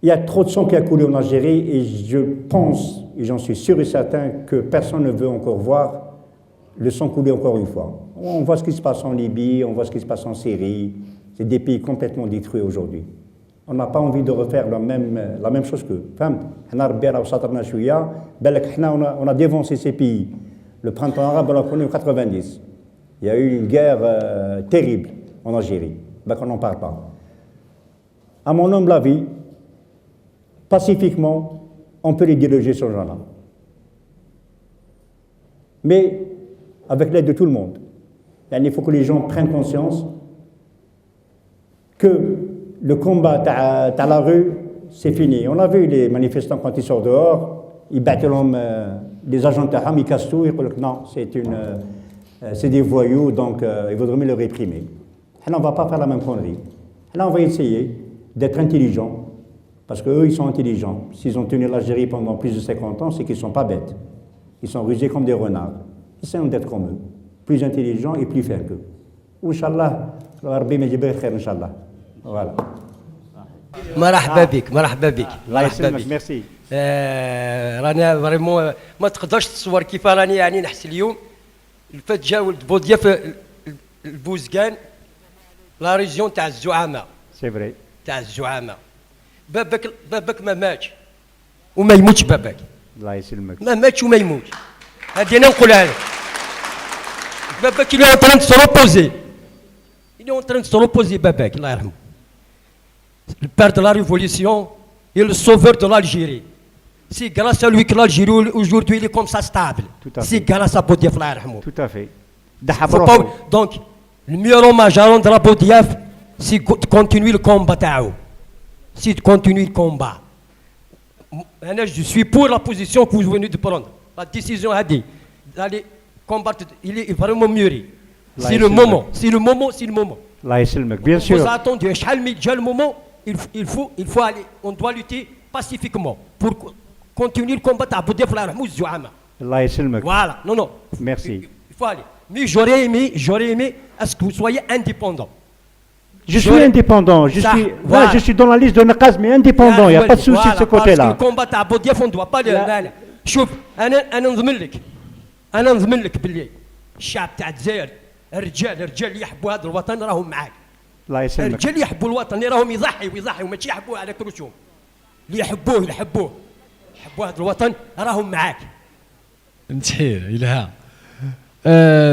il y a trop de sang qui a coulé en Algérie et je pense, et j'en suis sûr et certain, que personne ne veut encore voir le sang couler encore une fois. On voit ce qui se passe en Libye, on voit ce qui se passe en Syrie. C'est des pays complètement détruits aujourd'hui. On n'a pas envie de refaire la même chose qu'eux. On a dévancé ces pays. Le printemps arabe, on l'a connu en 90. Il y a eu une guerre terrible en Algérie. On n'en parle pas. À mon humble avis, pacifiquement, on peut les diriger ce genre-là. Mais avec l'aide de tout le monde. Il faut que les gens prennent conscience que le combat à la rue, c'est fini. On a vu les manifestants quand ils sortent dehors, ils battent les agents de Taham, ils cassent tout, ils disent que non, c'est des voyous, donc il vaudrait mieux les réprimer. Et là, on ne va pas faire la même connerie. Et là, on va essayer d'être intelligents, parce qu'eux, ils sont intelligents. S'ils ont tenu l'Algérie pendant plus de 50 ans, c'est qu'ils ne sont pas bêtes. Ils sont rusés comme des renards. Essayons d'être comme eux, plus intelligents et plus fins qu'eux. Inch'Allah, Rabbi Majibir Khair, Inch'Allah. Voilà. مرحبا بك مرحبا بك الله يسلمك ميرسي. رانا فريمون ما تقدرش تصور كيف راني يعني نحس اليوم الفات جا ولد بوضياف البوزكان لا ريجيون تاع الزعامه سي فري تاع الزعامه بابك ما ماتش وما يموتش بابك الله يسلمك ما ماتش وما يموتش هذه انا نقولها لك بابك اللي اون تران سروبوزي اللي اون تران سروبوزي بابك الله يرحمه le père de la révolution et le sauveur de l'Algérie. C'est grâce à lui que l'Algérie aujourd'hui est comme ça stable. C'est grâce à Boudiaf. Tout à fait. Donc, le meilleur hommage à rendre à Boudiaf, c'est de continuer le combat. C'est de continuer le combat. Je suis pour la position que vous venez de prendre. La décision a dit d'aller combattre. Il est vraiment mûri. C'est le moment. C'est le moment. C'est le moment. Bien sûr. Vous attendez le moment. Il faut aller, on doit lutter pacifiquement pour continuer le combat à Boudiaf la Rahmouz Zouama. Voilà, non. Merci. Il faut aller. Mais j'aurais aimé à ce que vous soyez indépendant. Je suis indépendant, je suis dans la liste de Nakaz, mais indépendant, il n'y a pas de souci de ce côté-là. Parce que le combat à Boudiaf, on ne doit pas le... شوف أنا نضمن لك باللي الشعب تاع الجزائر الرجال يحبوا هذا الوطن راهم معاك. الله يسلمك. الرجال يحبوا الوطن راهم يضحي وماشي يحبوه على كرشهم. اللي يحبوه هذا الوطن راهم معاك. نتحير إلها.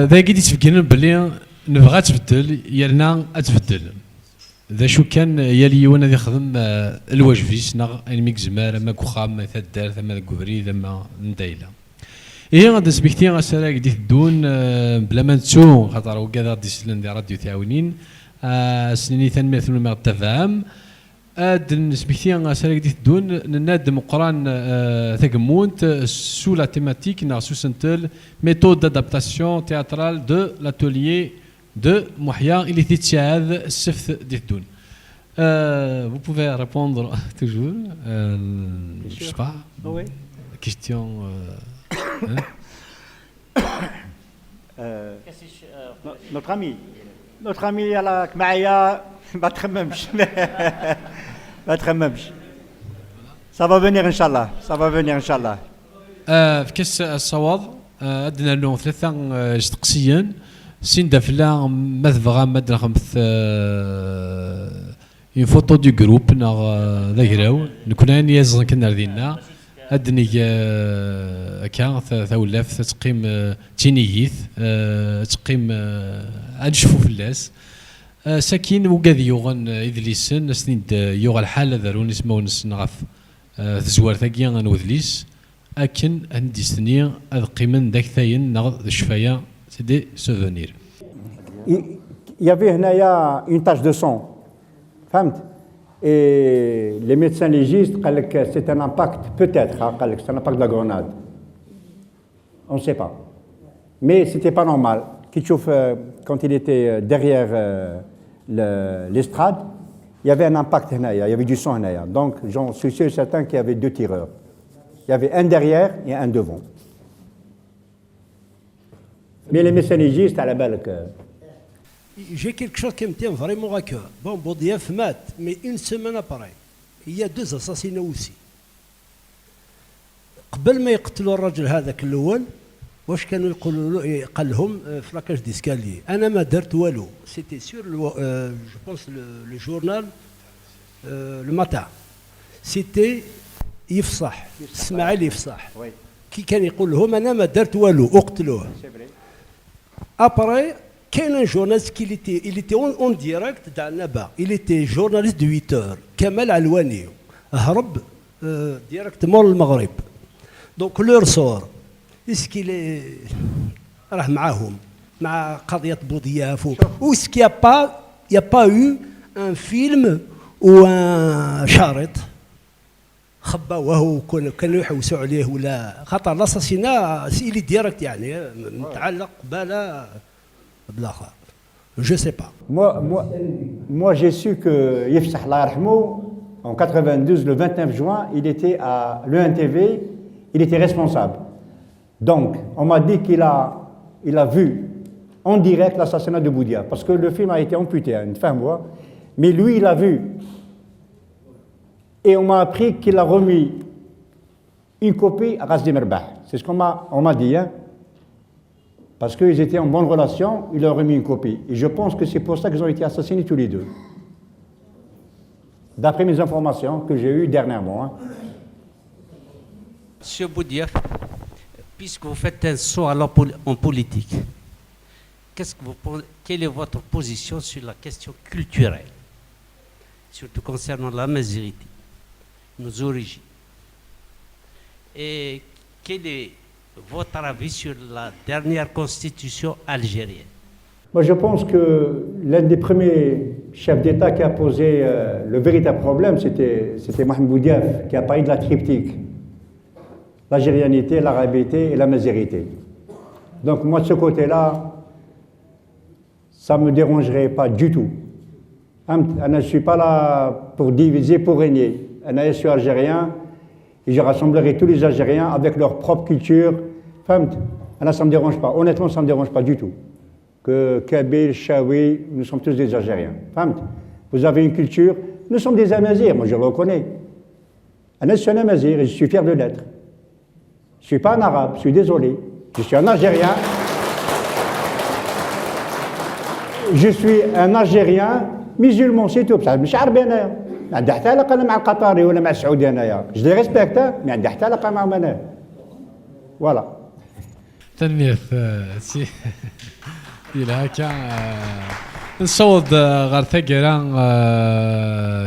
ذا قد يتفكرنا باللي نبغى تبدل يرنا تبدل. ذا شو كان يلي وانا ذي خدم الواجب يسنا الميك زمار ما كوخام ثدار ثم الكبري ثم ندايله هي غادي سبيكتي غاسالا قدي تدون بلا ما نتسو خاطر وكذا غادي يسلن دي راديو تعاونين سنيني ثاني مثل ما تفهم اد نسبيكتي غاسالا قدي تدون ننادم قران ثقمونت سو لا تيماتيك نا سو سنتل ميثود دادابتاسيون تياترال دو لاتوليي de Mohia, il était tchad, sef d'Iddoun. Vous pouvez répondre toujours, je sais pas, oui. Question. Notre ami يلا معايا ما تخممش ما تخممش. Ça va venir إن شاء الله, ça va venir إن شاء الله. في كاس الصواب عندنا لهم ثلاثة تقسيا. سين دافلا مثبغا مادنا خمس اون فوتو دو جروب نا ذاكراو نكون اني يزن كنا ردينا ادني كان ثولاف تقيم تينييث تقيم انشفو فلاس ساكين وكاذي يوغن ادليسن سنيد يوغ الحاله دارون اسمو نغف تزوار ثاكيا نوذليس اكن عندي سنين اذ قيمن داك ثاين نغ الشفايا. C'est des souvenirs. Il y avait une tache de sang. Et les médecins légistes disent que c'est un impact, peut-être, c'est un impact de la grenade. On ne sait pas. Mais ce n'était pas normal. Quand il était derrière l'estrade, il y avait un impact, il y avait du sang. Donc, j'en suis sûr et certain qu'il y avait deux tireurs. Il y avait un derrière et un devant. Mais les messagistes, à la belle que... J'ai quelque chose qui me tient vraiment à cœur. Bon, Boudiaf mat, mais une semaine après, il y a deux assassinats aussi. قبل ما يقتلوا الرجل هذاك الأول واش كانوا يقولوا له قال لهم في لاكاج ديسكالي أنا ما درت والو. C'était sur je pense le journal le matin. C'était يفصح اسماعيل يفصح كي كان يقول لهم أنا ما درت والو اقتلوه. Après, كاين un journaliste il était en direct dans Naba. Il était journaliste de 8 heures. Kamal Alwani هرب directement للمغرب. Donc leur sort. Est-ce qu'il est راه معاهم مع قضية بوضياف ou est-ce qu'il y a pas eu un film ou un شارط خباوه وكانوا يحوسوا عليه ولا خاطر لاساسينا سيلي ديريكت يعني متعلق بالا بالاخر. Je sais pas. Moi j'ai su que Yefsah Allah yarhamou en 92 le 29 juin, il était à l'ENTV, il était responsable. Donc, on m'a dit qu'il a vu en direct l'assassinat de Boudia parce que le film a été amputé à une fin mois, mais lui il a vu. Et on m'a appris qu'il a remis une copie à Razdi Merbah. C'est ce qu'on m'a dit. Hein? Parce qu'ils étaient en bonne relation, il leur a remis une copie. Et je pense que c'est pour ça qu'ils ont été assassinés tous les deux. D'après mes informations que j'ai eues dernièrement. Hein. Monsieur Boudiaf, puisque vous faites un saut en politique, quelle est votre position sur la question culturelle, surtout concernant la majorité, nos origines? Et quel est votre avis sur la dernière constitution algérienne? Moi, je pense que l'un des premiers chefs d'État qui a posé le véritable problème, c'était Mohamed Boudiaf, qui a parlé de la triptyque. L'algérianité, l'arabité et la mazérité. Donc moi, de ce côté-là, ça ne me dérangerait pas du tout. Je ne suis pas là pour diviser, pour régner. Je suis algérien et je rassemblerai tous les Algériens avec leur propre culture. Ça ne me dérange pas. Honnêtement, ça ne me dérange pas du tout. Que Kabyle, Chaoui, nous sommes tous des Algériens. Vous avez une culture, nous sommes des Amazirs, moi je le reconnais. Je suis un Amazir et je suis fier de l'être. Je ne suis pas un arabe, je suis désolé. Je suis un Algérien. Je suis un Algérien musulman, c'est tout. Je suis arabien. Je les respecte, mais voilà. تنمية سي إلى هكا نصوض غير ثقيرا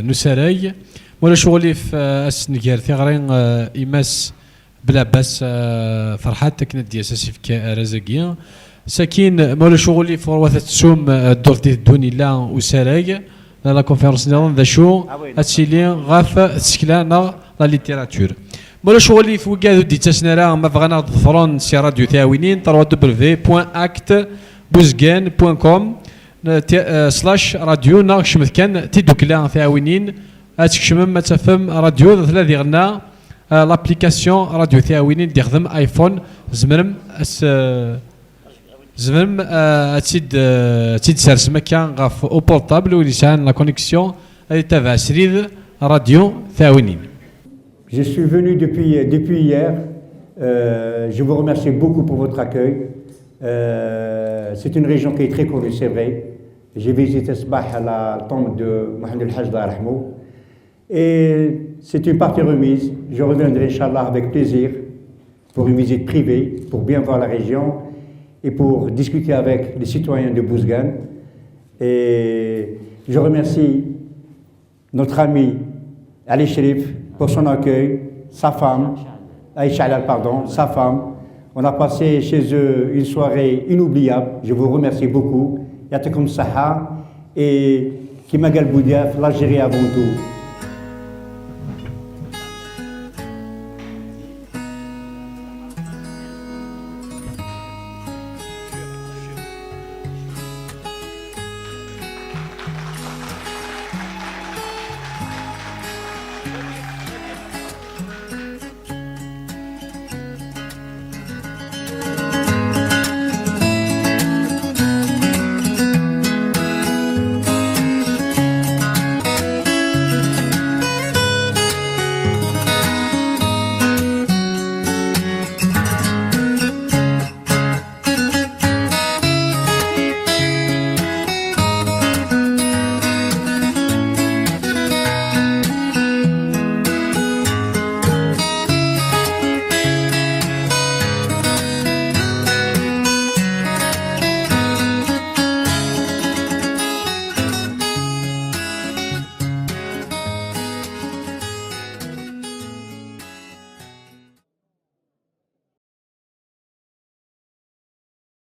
نسراي ولا شغلي في السنغال ثغرين إماس بلا باس فرحات تكنا دي أساسي في رزاقيا ساكين مولا شغلي في روثة تسوم الدور دي الدوني لا وسراي لا كونفيرونس نظام ذا شو أتسيلي غاف تسكلانا لا ليتيراتور مولا شغلي في وكادو دي تسنرا ما بغانا ظفرون سي راديو ثاوينين www.actbuzgan.com سلاش راديو ناقشمت كان تيدوكلا ثاوينين اتكشمم ما تفهم راديو ثلاثي غنا لابليكاسيون راديو ثاوينين دي خدم ايفون زمرم زمرم تيد سارس مكان غاف او بورتابل ولسان لا كونيكسيون تابع سريد راديو ثاوينين. Je suis venu depuis hier. Je vous remercie beaucoup pour votre accueil. C'est une région qui est très connue, c'est vrai. J'ai visité Sbah à la tombe de Mohamed El Hajj Rahmou. Et c'est une partie remise. Je reviendrai, Inch'Allah, avec plaisir pour une visite privée, pour bien voir la région et pour discuter avec les citoyens de Bouzgan. Et je remercie notre ami Ali Sherif pour son accueil, sa femme, Aïcha Alal, pardon, sa femme. On a passé chez eux une soirée inoubliable. Je vous remercie beaucoup. Yatakoum Saha et Kimagal Boudiaf, l'Algérie avant tout.